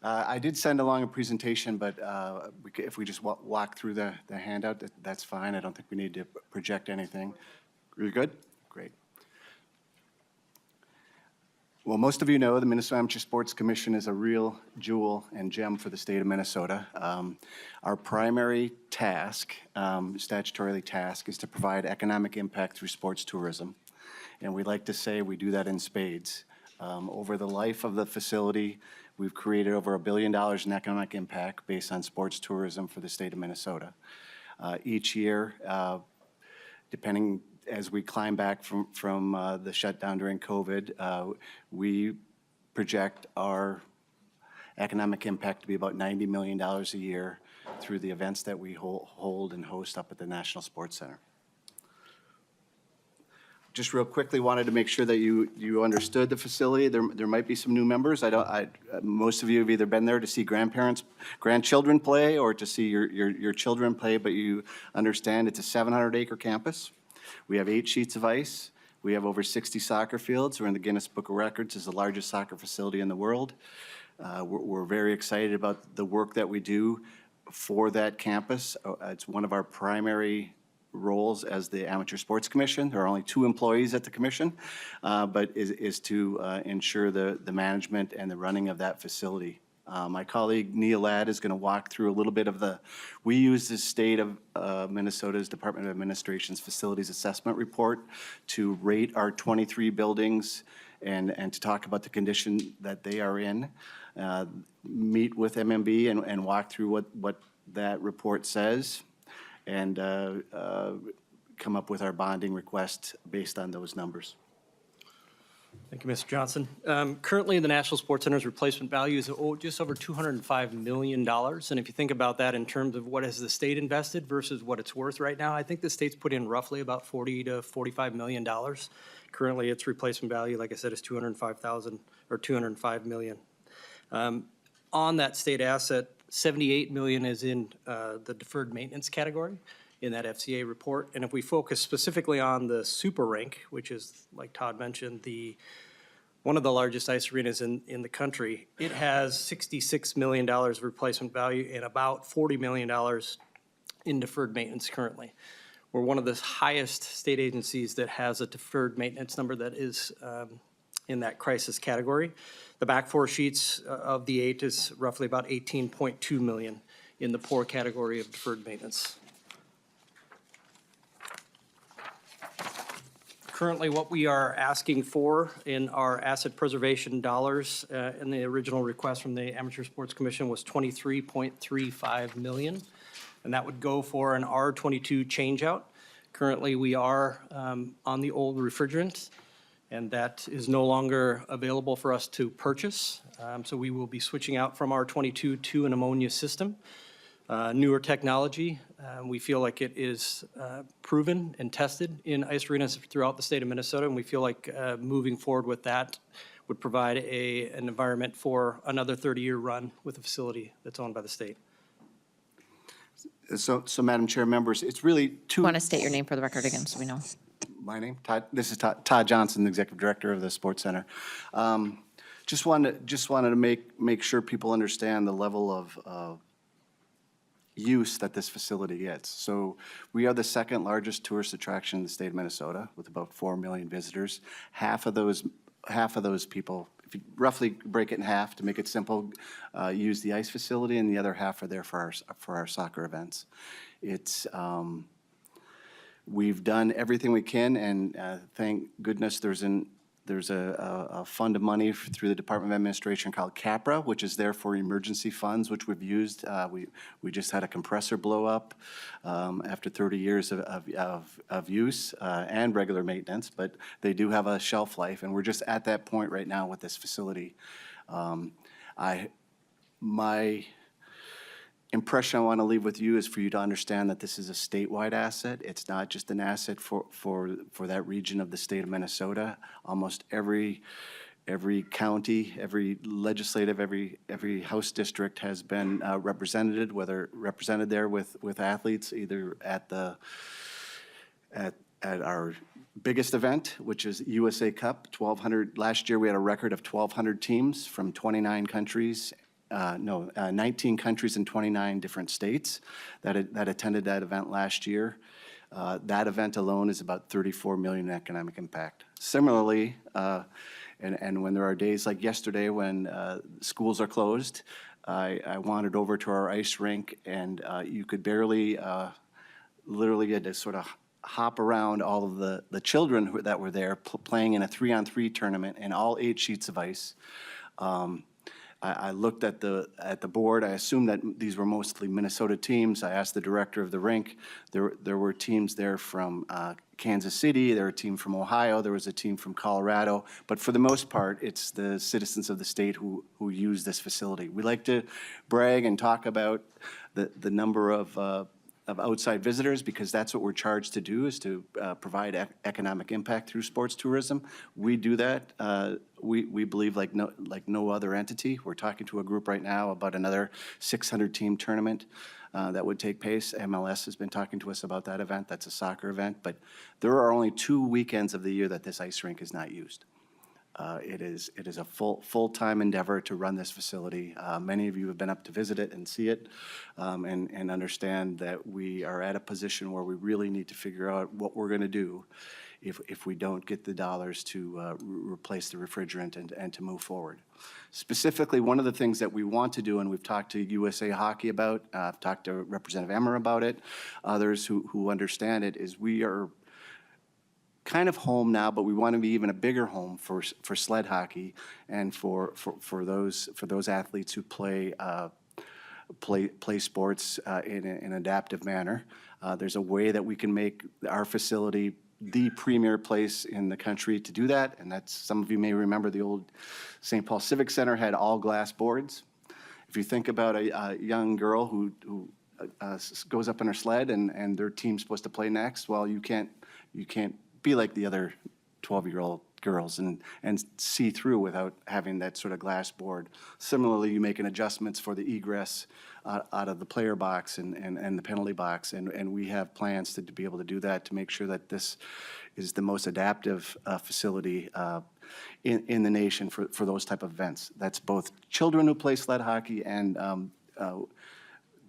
I did send along a presentation, but if we just walk through the handout, that's fine. I don't think we need to project anything. You're good? Great. Well, most of you know the Minnesota Amateur Sports Commission is a real jewel and gem for the state of Minnesota. Our primary task, statutorily task, is to provide economic impact through sports tourism. And we like to say we do that in spades. Over the life of the facility, we've created over $1 billion in economic impact based on sports tourism for the state of Minnesota. Each year, depending as we climb back from the shutdown during COVID, we project our economic impact to be about $90 million a year through the events that we hold and host up at the National Sports Center. Just real quickly, wanted to make sure that you understood the facility. There might be some new members. Most of you have either been there to see grandchildren play or to see your children play, but you understand it's a 700-acre campus. We have 8 sheets of ice. We have over 60 soccer fields. We're in the Guinness Book of Records as the largest soccer facility in the world. We're very excited about the work that we do for that campus. It's one of our primary roles as the Amateur Sports Commission. There are only 2 employees at the commission, but is to ensure the management and the running of that facility. My colleague Neil Ladd is going to walk through a little bit of we use the state of Minnesota's Department of Administration's Facilities Assessment Report to rate our 23 buildings and to talk about the condition that they are in, meet with MMB and walk through what that report says, and come up with our bonding request based on those numbers. Thank you, Mr. Johnson. Currently, the National Sports Center's replacement value is just over $205 million. And if you think about that in terms of what has the state invested versus what it's worth right now, I think the state's put in roughly about $40 to $45 million. Currently, its replacement value, like I said, is $205 million. On that state asset, $78 million is in the deferred maintenance category in that FCA report. And if we focus specifically on the Super Rink, which is, like Todd mentioned, one of the largest ice arenas in the country, it has $66 million of replacement value and about $40 million in deferred maintenance currently. We're one of the highest state agencies that has a deferred maintenance number that is in that crisis category. The back 4 sheets of the 8 is roughly about $18.2 million in the poor category of deferred maintenance. Currently, what we are asking for in our asset preservation dollars in the original request from the Amateur Sports Commission was $23.35 million, and that would go for an R22 changeout. Currently, we are on the old refrigerant, and that is no longer available for us to purchase. So we will be switching out from R22 to an ammonia system. Newer technology. We feel like it is proven and tested in ice arenas throughout the state of Minnesota, and we feel like moving forward with that would provide an environment for another 30-year run with a facility that's owned by the state. So Madam Chair, members, it's really two. Want to state your name for the record again so we know? My name? Todd. This is Todd Johnson, the Executive Director of the Sports Center. Just wanted to make sure people understand the level of use that this facility gets. So we are the second largest tourist attraction in the state of Minnesota with about 4 million visitors. Half of those people, if you roughly break it in half to make it simple, use the ice facility, and the other half are there for our soccer events. We've done everything we can, and thank goodness there's a fund of money through the Department of Administration called CAPRA, which is there for emergency funds, which we've used. We just had a compressor blow up after 30 years of use and regular maintenance, but they do have a shelf life, and we're just at that point right now with this facility. My impression I want to leave with you is for you to understand that this is a statewide asset. It's not just an asset for that region of the state of Minnesota. Almost every Every county, every legislative, every House district has been represented, whether represented there with athletes, either at our biggest event, which is USA Cup, 1,200. Last year, we had a record of 1,200 teams from 29 countries, 19 countries and 29 different states that attended that event last year. That event alone is about $34 million in economic impact. Similarly, and when there are days like yesterday when schools are closed, I wandered over to our ice rink, and you could barely, literally had to sort of hop around all of the children that were there playing in a 3-on-3 tournament in all 8 sheets of ice. I looked at the board. I assumed that these were mostly Minnesota teams. I asked the director of the rink. There were teams there from Kansas City. There were a team from Ohio. There was a team from Colorado. But for the most part, it's the citizens of the state who use this facility. We like to brag and talk about the number of outside visitors, because that's what we're charged to do, is to provide economic impact through sports tourism. We do that. We believe like no other entity. We're talking to a group right now about another 600-team tournament that would take place. MLS has been talking to us about that event. That's a soccer event. But there are only 2 weekends of the year that this ice rink is not used. It is a full-time endeavor to run this facility. Many of you have been up to visit it and see it, and understand that we are at a position where we really need to figure out what we're going to do if we don't get the dollars to replace the refrigerant and to move forward. Specifically, one of the things that we want to do, and we've talked to USA Hockey about, I've talked to Representative Emmer about it, others who understand it, is we are kind of home now, but we want to be even a bigger home for sled hockey and for those athletes who play sports in an adaptive manner. There's a way that we can make our facility the premier place in the country to do that, and that's, some of you may remember the old St. Paul Civic Center had all glass boards. If you think about a young girl who goes up in her sled and their team's supposed to play next, well, you can't be like the other 12-year-old girls and see through without having that sort of glass board. Similarly, you make adjustments for the egress out of the player box and the penalty box, and we have plans to be able to do that, to make sure that this is the most adaptive facility in the nation for those type of events. That's both children who play sled hockey and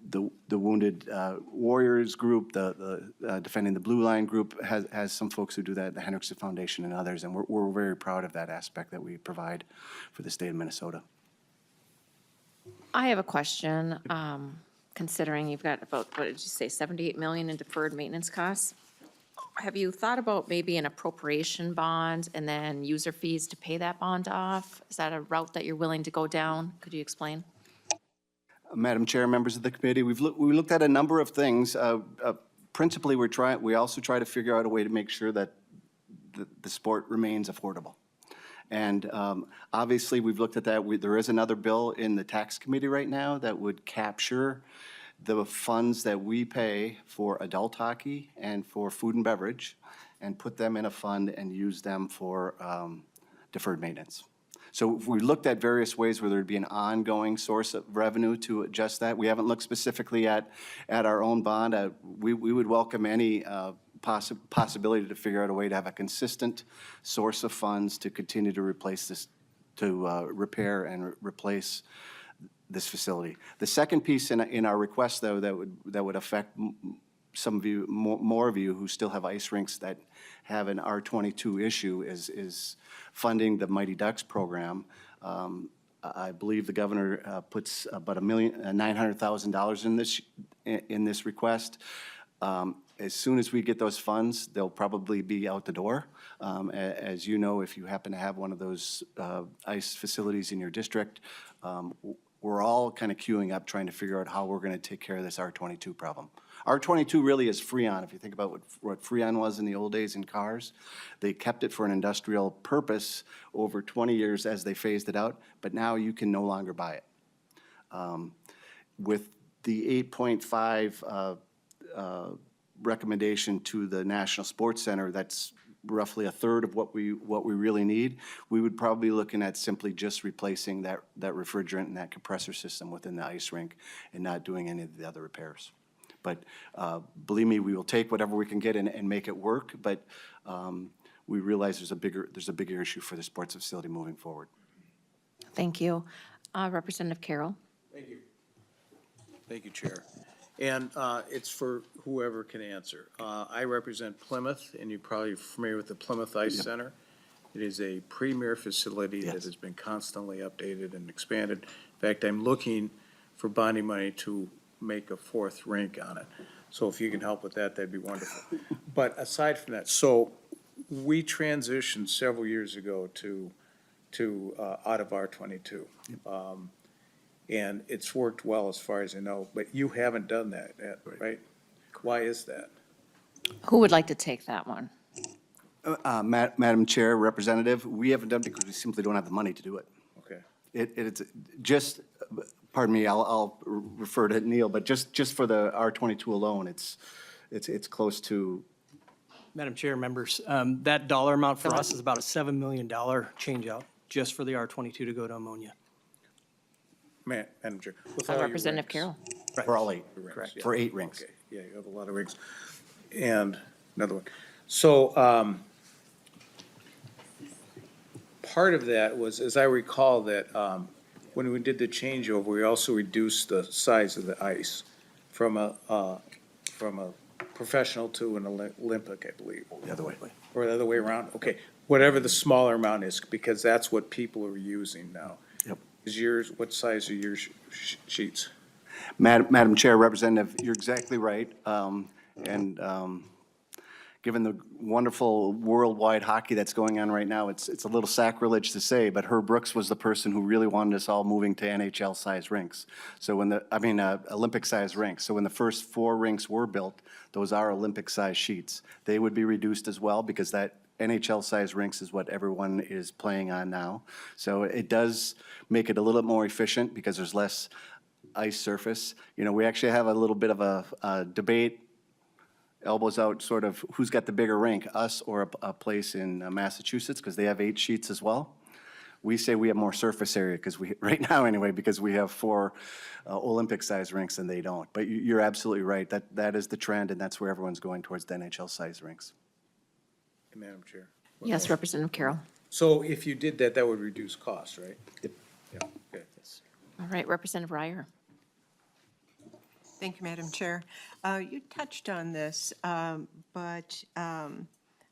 the Wounded Warriors group, the Defending the Blue Line group has some folks who do that, the Hendrickson Foundation and others, and we're very proud of that aspect that we provide for the state of Minnesota. I have a question, considering you've got about, what did you say, 78 million in deferred maintenance costs? Have you thought about maybe an appropriation bond and then user fees to pay that bond off? Is that a route that you're willing to go down? Could you explain? Madam Chair, members of the committee, we looked at a number of things. Principally, we also try to figure out a way to make sure that the sport remains affordable. And obviously, we've looked at that. There is another bill in the tax committee right now that would capture the funds that we pay for adult hockey and for food and beverage and put them in a fund and use them for deferred maintenance. So we looked at various ways where there'd be an ongoing source of revenue to adjust that. We haven't looked specifically at our own bond. We would welcome any possibility to figure out a way to have a consistent source of funds to continue to replace this, to repair and replace this facility. The second piece in our request, though, that would affect some of you, more of you who still have ice rinks that have an R22 issue is funding the Mighty Ducks program. I believe the governor puts about $1,900,000 in this request. As soon as we get those funds, they'll probably be out the door. As you know, if you happen to have one of those ice facilities in your district, we're all kind of queuing up trying to figure out how we're going to take care of this R22 problem. R22 really is Freon. If you think about what Freon was in the old days in cars, they kept it for an industrial purpose over 20 years as they phased it out, but now you can no longer buy it. With the 8.5 recommendation to the National Sports Center, that's roughly a third of what we really need, we would probably be looking at simply just replacing that refrigerant and that compressor system within the ice rink and not doing any of the other repairs. But believe me, we will take whatever we can get and make it work, but we realize there's a bigger issue for the sports facility moving forward. Thank you. Representative Carroll. Thank you. Thank you, Chair. And it's for whoever can answer. I represent Plymouth, and you're probably familiar with the Plymouth Ice Center. It is a premier facility that has been constantly updated and expanded. In fact, I'm looking for bonding money to make a fourth rink on it. So if you can help with that, that'd be wonderful. But aside from that, so we transitioned several years ago to out of R22. And it's worked well as far as I know, but you haven't done that yet, right? Why is that? Who would like to take that one? Madam Chair, Representative, we haven't done it because we simply don't have the money to do it. Okay. It's just, pardon me, I'll refer to Neil, but just for the R22 alone, it's close to. Madam Chair, members, that dollar amount for us is about a $7 million change out just for the R22 to go to ammonia. Madam Chair. with all your Representative rinks. Carroll. For all 8. Correct. Yeah. For 8 rinks. Okay, yeah, you have a lot of rings. And another one. So, part of that was, as I recall, that when we did the changeover, we also reduced the size of the ice from a professional to an Olympic, I believe. The other way. Or the other way around? Okay, whatever the smaller amount is, because that's what people are using now. Yep. Is yours, what size are your sheets? Madam Chair, Representative, you're exactly right. Given the wonderful worldwide hockey that's going on right now, it's a little sacrilege to say, but Herb Brooks was the person who really wanted us all moving to NHL-sized rinks. So Olympic-sized rinks. So when the first 4 rinks were built, those are Olympic-sized sheets. They would be reduced as well because that NHL-sized rinks is what everyone is playing on now. So it does make it a little bit more efficient because there's less ice surface. You know, we actually have a little bit of a debate, elbows out, sort of who's got the bigger rink, us or a place in Massachusetts, because they have 8 sheets as well. We say we have more surface area because right now anyway, because we have 4 Olympic-sized rinks and they don't. But you're absolutely right. That is the trend, and that's where everyone's going towards the NHL-sized rinks. Madam Chair. Yes, Representative Carroll. So if you did that, that would reduce costs, right? Yep. Yeah, okay. All right, Representative Ryer. Thank you, Madam Chair. You touched on this, but on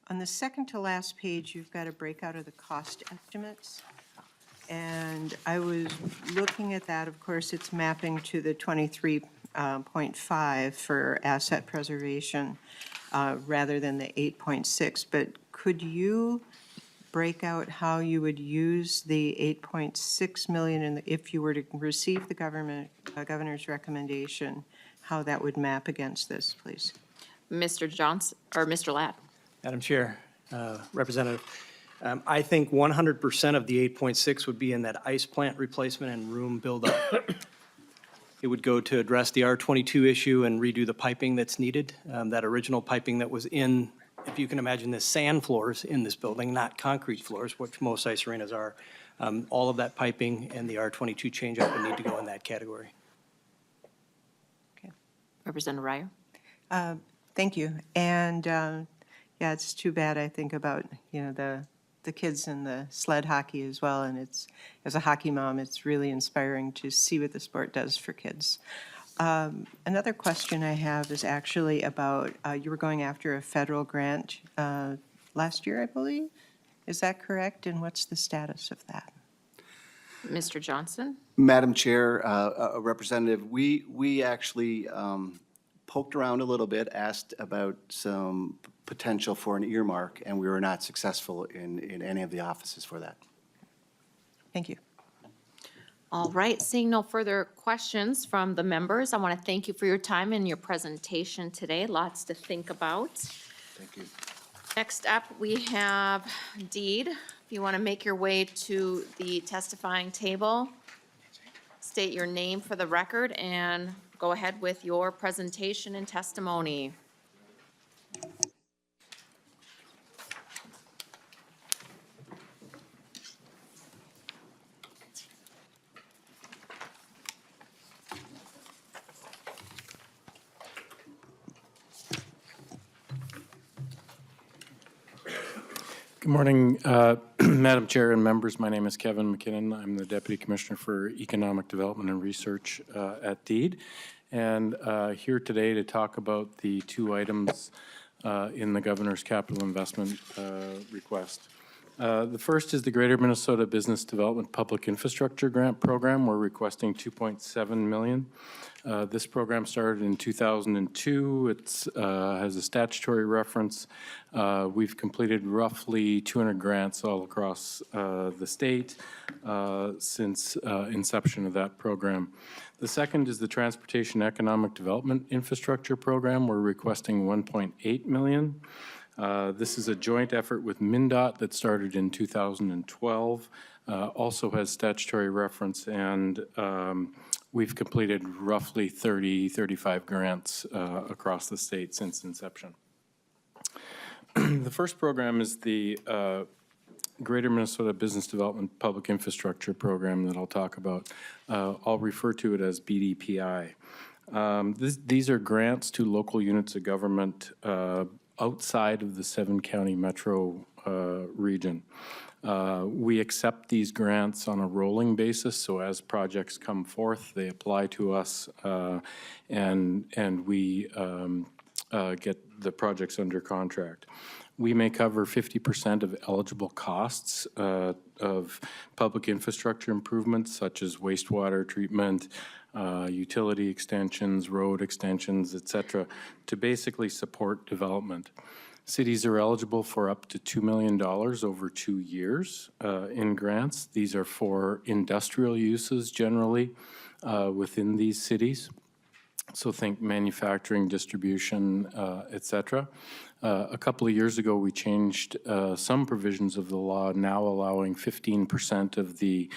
the second to last page, you've got a breakout of the cost estimates. And I was looking at that, of course, it's mapping to the 23.5 for asset preservation rather than the 8.6. But could you break out how you would use the 8.6 million if you were to receive the governor's recommendation, how that would map against this, please? Mr. Johnson, or Mr. Ladd. Madam Chair, Representative, I think 100% of the 8.6 would be in that ice plant replacement and room build-up. It would go to address the R22 issue and redo the piping that's needed, that original piping that was in, if you can imagine this, sand floors in this building, not concrete floors, which most ice arenas are. All of that piping and the R22 change-out would need to go in that category. Okay. Representative Ryer. Thank you. And yeah, it's too bad, I think, about, the kids in the sled hockey as well. And it's, as a hockey mom, it's really inspiring to see what the sport does for kids. Another question I have is actually about, you were going after a federal grant last year, I believe. Is that correct? And what's the status of that? Mr. Johnson. Madam Chair, Representative, we actually poked around a little bit, asked about some potential for an earmark, and we were not successful in any of the offices for that. Thank you. All right, seeing no further questions from the members, I want to thank you for your time and your presentation today. Lots to think about. Thank you. Next up, we have Deed. If you want to make your way to the testifying table, state your name for the record and go ahead with your presentation and testimony. Good morning, Madam Chair and members. My name is Kevin McKinnon. I'm the Deputy Commissioner for Economic Development and Research at DEED, and here today to talk about the two items in the Governor's Capital Investment request. The first is the Greater Minnesota Business Development Public Infrastructure Grant Program. We're requesting $2.7 million. This program started in 2002. It has a statutory reference. We've completed roughly 200 grants all across the state since inception of that program. The second is the Transportation Economic Development Infrastructure Program. We're requesting $1.8 million. This is a joint effort with MnDOT that started in 2012, also has statutory reference, and we've completed roughly 35 grants across the state since inception. The first program is the Greater Minnesota Business Development Public Infrastructure Program that I'll talk about. I'll refer to it as BDPI. These are grants to local units of government outside of the 7-county metro region. We accept these grants on a rolling basis, so as projects come forth, they apply to us, and we get the projects under contract. We may cover 50% of eligible costs of public infrastructure improvements, such as wastewater treatment, utility extensions, road extensions, et cetera, to basically support development. Cities are eligible for up to $2 million over 2 years in grants. These are for industrial uses generally within these cities. So think manufacturing, distribution, et cetera. A couple of years ago, we changed some provisions of the law, now allowing 15% of the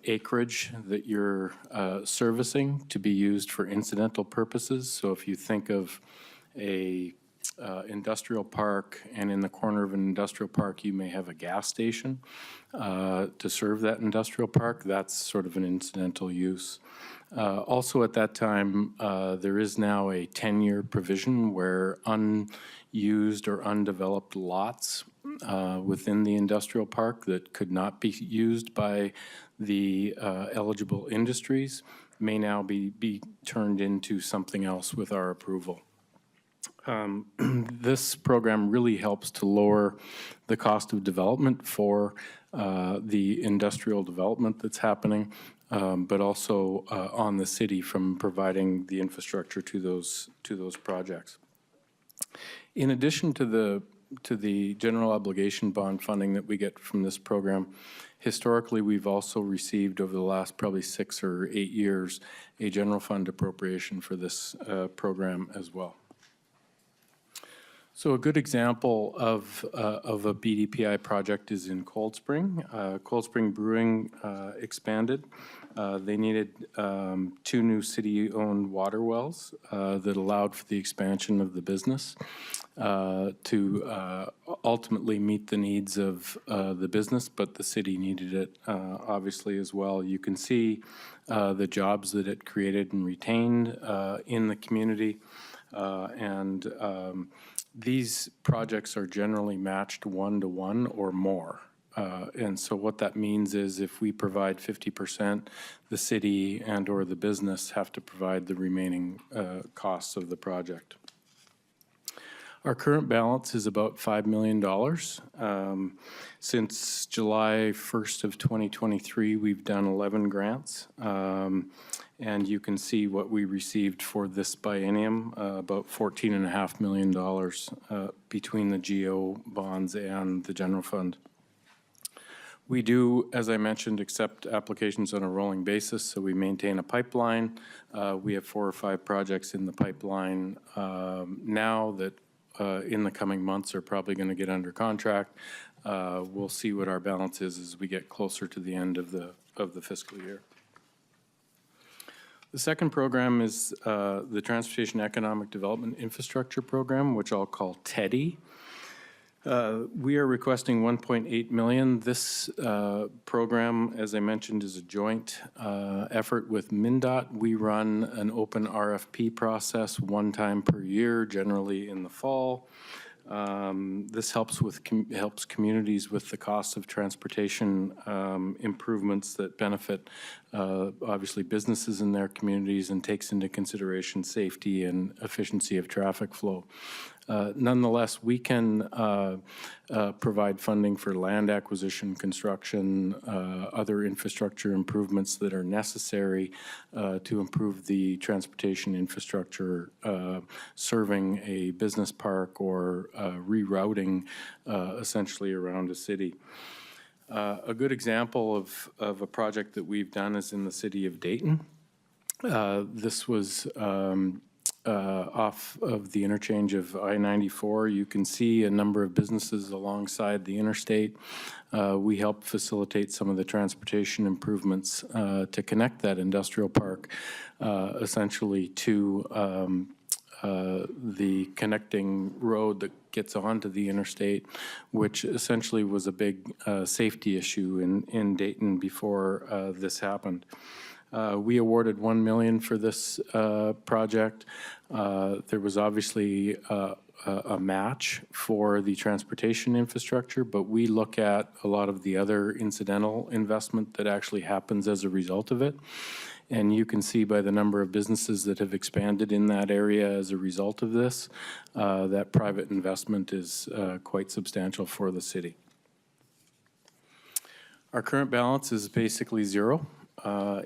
acreage that you're servicing to be used for incidental purposes. So if you think of a industrial park, and in the corner of an industrial park you may have a gas station to serve that industrial park, that's sort of an incidental use. Also at that time, there is now a 10-year provision where unused or undeveloped lots within the industrial park that could not be used by the eligible industries may now be turned into something else with our approval. This program really helps to lower the cost of development for the industrial development that's happening, but also on the city from providing the infrastructure to those projects. In addition to the general obligation bond funding that we get from this program, historically we've also received over the last probably 6 or 8 years a general fund appropriation for this program as well. So a good example of a BDPI project is in Cold Spring. Cold Spring Brewing expanded. They needed 2 new city-owned water wells that allowed for the expansion of the business to ultimately meet the needs of the business, but the city needed it obviously as well. You can see the jobs that it created and retained in the community, and these projects are generally matched 1-to-1 or more. And so what that means is if we provide 50%, the city and or the business have to provide the remaining costs of the project. Our current balance is about $5 million. Since July 1st of 2023, we've done 11 grants. And you can see what we received for this biennium, about $14.5 million between the GO bonds and the general fund. We do, as I mentioned, accept applications on a rolling basis, so we maintain a pipeline. We have 4 or 5 projects in the pipeline now that in the coming months are probably going to get under contract. We'll see what our balance is as we get closer to the end of the fiscal year. The second program is the Transportation Economic Development Infrastructure Program, which I'll call TEDI. We are requesting $1.8 million. This program, as I mentioned, is a joint effort with MnDOT. We run an open RFP process 1 time per year, generally in the fall. This helps helps communities with the cost of transportation improvements that benefit, obviously, businesses in their communities and takes into consideration safety and efficiency of traffic flow. Nonetheless, we can provide funding for land acquisition, construction, other infrastructure improvements that are necessary to improve the transportation infrastructure, serving a business park or rerouting essentially around a city. A good example of a project that we've done is in the city of Dayton. This was off of the interchange of I-94. You can see a number of businesses alongside the interstate. We helped facilitate some of the transportation improvements to connect that industrial park essentially to the connecting road that gets onto the interstate, which essentially was a big safety issue in Dayton before this happened. We awarded $1 million for this project. There was obviously a match for the transportation infrastructure, but we look at a lot of the other incidental investment that actually happens as a result of it. And you can see by the number of businesses that have expanded in that area as a result of this, that private investment is quite substantial for the city. Our current balance is basically zero.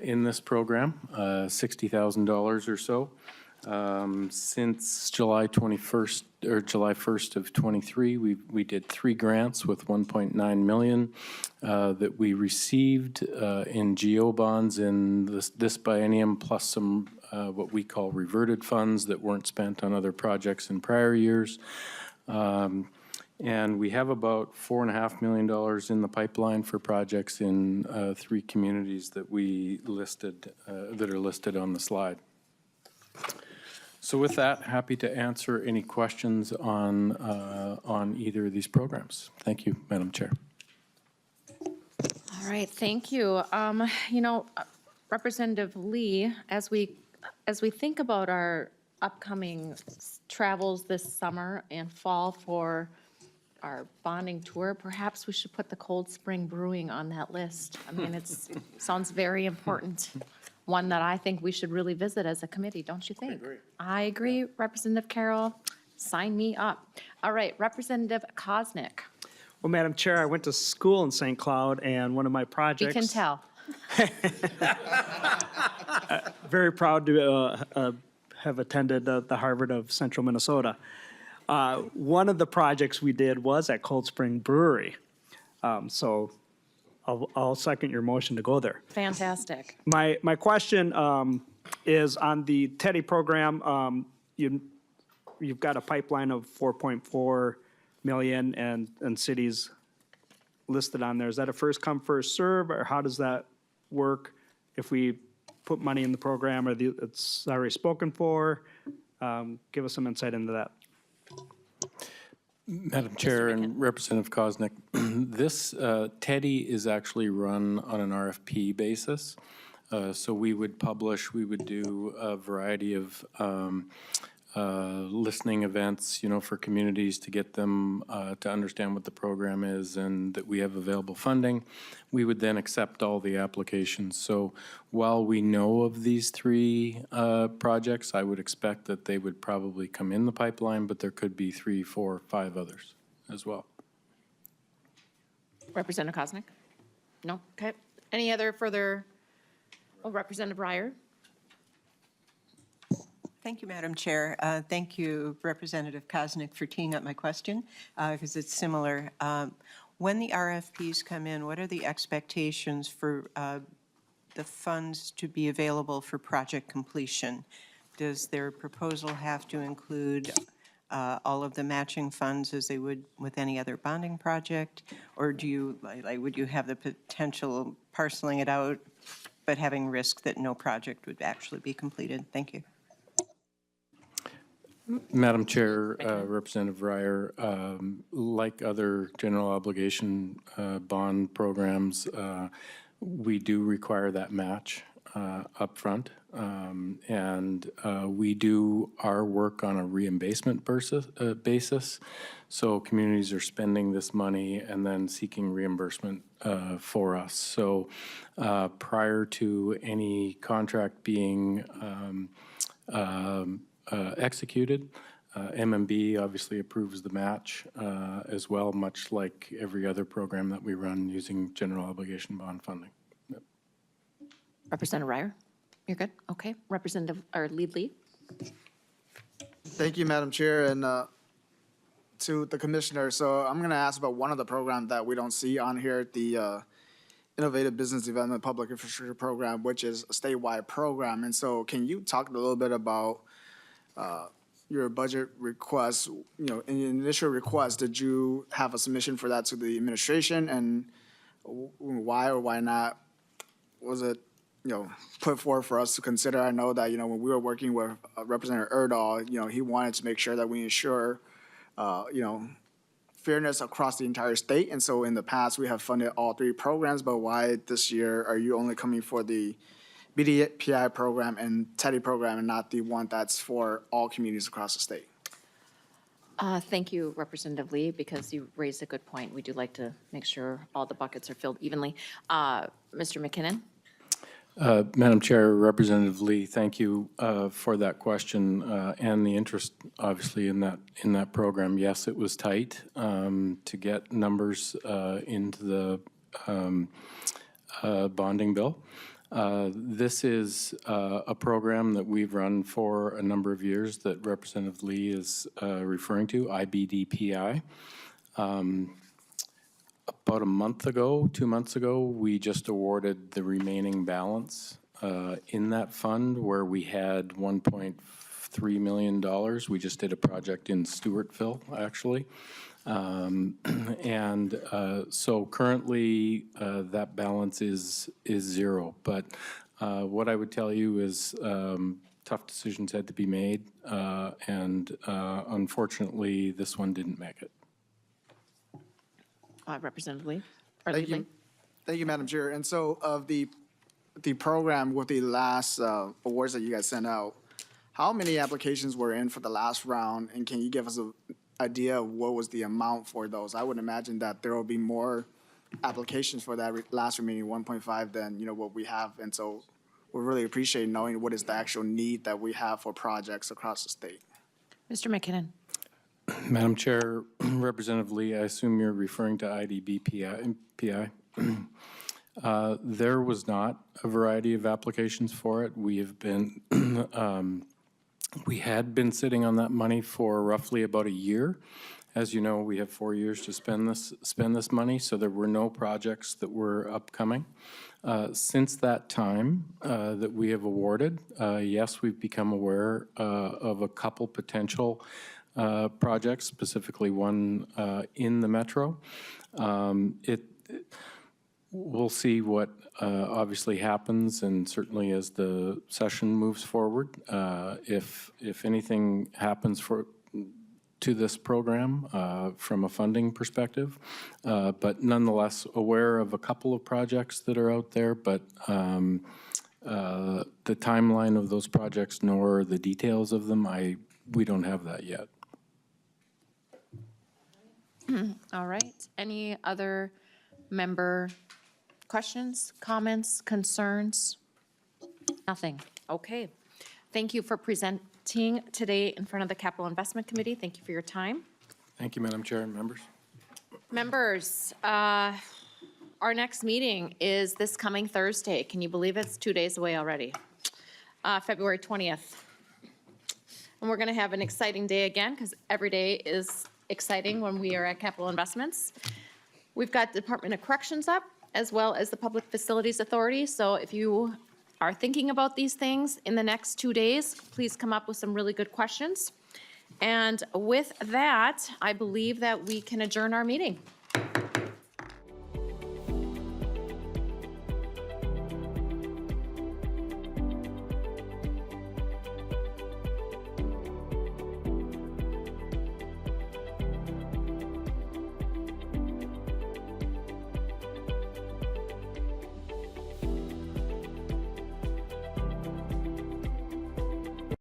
In this program, $60,000 or so. Since July 21st or July 1st of 23, we did 3 grants with $1.9 million that we received in GO bonds in this biennium, plus some what we call reverted funds that weren't spent on other projects in prior years. And we have about $4.5 million in the pipeline for projects in 3 communities that we listed, that are listed on the slide. So with that, happy to answer any questions on either of these programs. Thank you, Madam Chair. All right, thank you. You know, Representative Lee, as we think about our upcoming travels this summer and fall for our bonding tour, perhaps we should put the Cold Spring Brewing on that list. I mean, it sounds very important. One that I think we should really visit as a committee, don't you think? I agree, Representative Carroll. Sign me up. All right, Representative Koznick. Well, Madam Chair, I went to school in St. Cloud, and one of my projects. We can tell. Very proud to have attended the Harvard of Central Minnesota. One of the projects we did was at Cold Spring Brewery. So I'll second your motion to go there. Fantastic. My question is on the Teddy program. You've got a pipeline of 4.4 million and cities listed on there. Is that a first come, first serve, or how does that work? If we put money in the program, or it's already spoken for? Give us some insight into that. Madam Chair and Representative Koznick, this Teddy is actually run on an RFP basis. So we would publish, we would do a variety of listening events, you know, for communities to get them to understand what the program is and that we have available funding. We would then accept all the applications. So while we know of these 3 projects, I would expect that they would probably come in the pipeline, but there could be 3, 4, 5 others as well. Representative Koznick? No? Okay. Any other further? Oh, Representative Breyer? Thank you, Madam Chair. Thank you, Representative Koznick, for teeing up my question, because it's similar. When the RFPs come in, what are the expectations for the funds to be available for project completion? Does their proposal have to include all of the matching funds as they would with any other bonding project? Or do you, would you have the potential of parceling it out, but having risk that no project would actually be completed? Thank you. Madam Chair, Representative Breyer, like other general obligation bond programs, we do require that match. upfront. And we do our work on a reimbursement basis. So communities are spending this money and then seeking reimbursement for us. So prior to any contract being executed, MMB obviously approves the match as well, much like every other program that we run using general obligation bond funding. Yep. Representative Ryer, you're good? Okay. Representative, or Lead Lee? Thank you, Madam Chair, and to the commissioner. So I'm going to ask about one of the programs that we don't see on here, the Innovative Business Development Public Infrastructure Program, which is a statewide program. And so can you talk a little bit about your budget request? You know, in the initial request, did you have a submission for that to the administration, and why or why not was it, you know, put forward for us to consider? I know that, you know, when we were working with Representative Erdahl, you know, he wanted to make sure that we ensure, you know, fairness across the entire state. And so in the past, we have funded all three programs, but why this year are you only coming for the BDPI program and TEDdy program and not the one that's for all communities across the state? Thank you, Representative Lee, because you raised a good point. We do like to make sure all the buckets are filled evenly. Mr. McKinnon? Madam Chair, Representative Lee, thank you for that question and the interest, obviously, in that program. Yes, it was tight to get numbers into the bonding bill. This is a program that we've run for a number of years that Representative Lee is referring to, IBDPI. About a month ago, 2 months ago, we just awarded the remaining balance in that fund where we had $1.3 million. We just did a project in Stewartville, actually. So currently that balance is zero. But what I would tell you is tough decisions had to be made, and unfortunately, this one didn't make it. Representative Lee? Or Thank Lead you. Lee? Thank you, Madam Chair. And so of the program with the last awards that you guys sent out, how many applications were in for the last round? And can you give us an idea of what was the amount for those? I would imagine that there will be more applications for that last remaining 1.5 than, you know, what we have. And so we really appreciate knowing what is the actual need that we have for projects across the state. Mr. McKinnon? Madam Chair, Representative Lee, I assume you're referring to IDBPI. There was not a variety of applications for it. We have been, we had been sitting on that money for roughly about a year. As you know, we have 4 years to spend this money, so there were no projects that were upcoming. Since that time that we have awarded, yes, we've become aware of a couple potential projects, specifically one in the metro. We'll see what obviously happens, and certainly as the session moves forward, if anything happens to this program from a funding perspective, but nonetheless aware of a couple of projects that are out there, but the timeline of those projects nor the details of them, we don't have that yet. All right. Any other member questions, comments, concerns? Nothing. Okay. Thank you for presenting today in front of the Capital Investment Committee. Thank you for your time. Thank you, Madam Chair and members. Members, our next meeting is this coming Thursday. Can you believe it's 2 days away already? February 20th. And we're going to have an exciting day again, because every day is exciting when we are at Capital Investments. We've got Department of Corrections up, as well as the Public Facilities Authority. So if you are thinking about these things in the next 2 days, please come up with some really good questions. And with that, I believe that we can adjourn our meeting.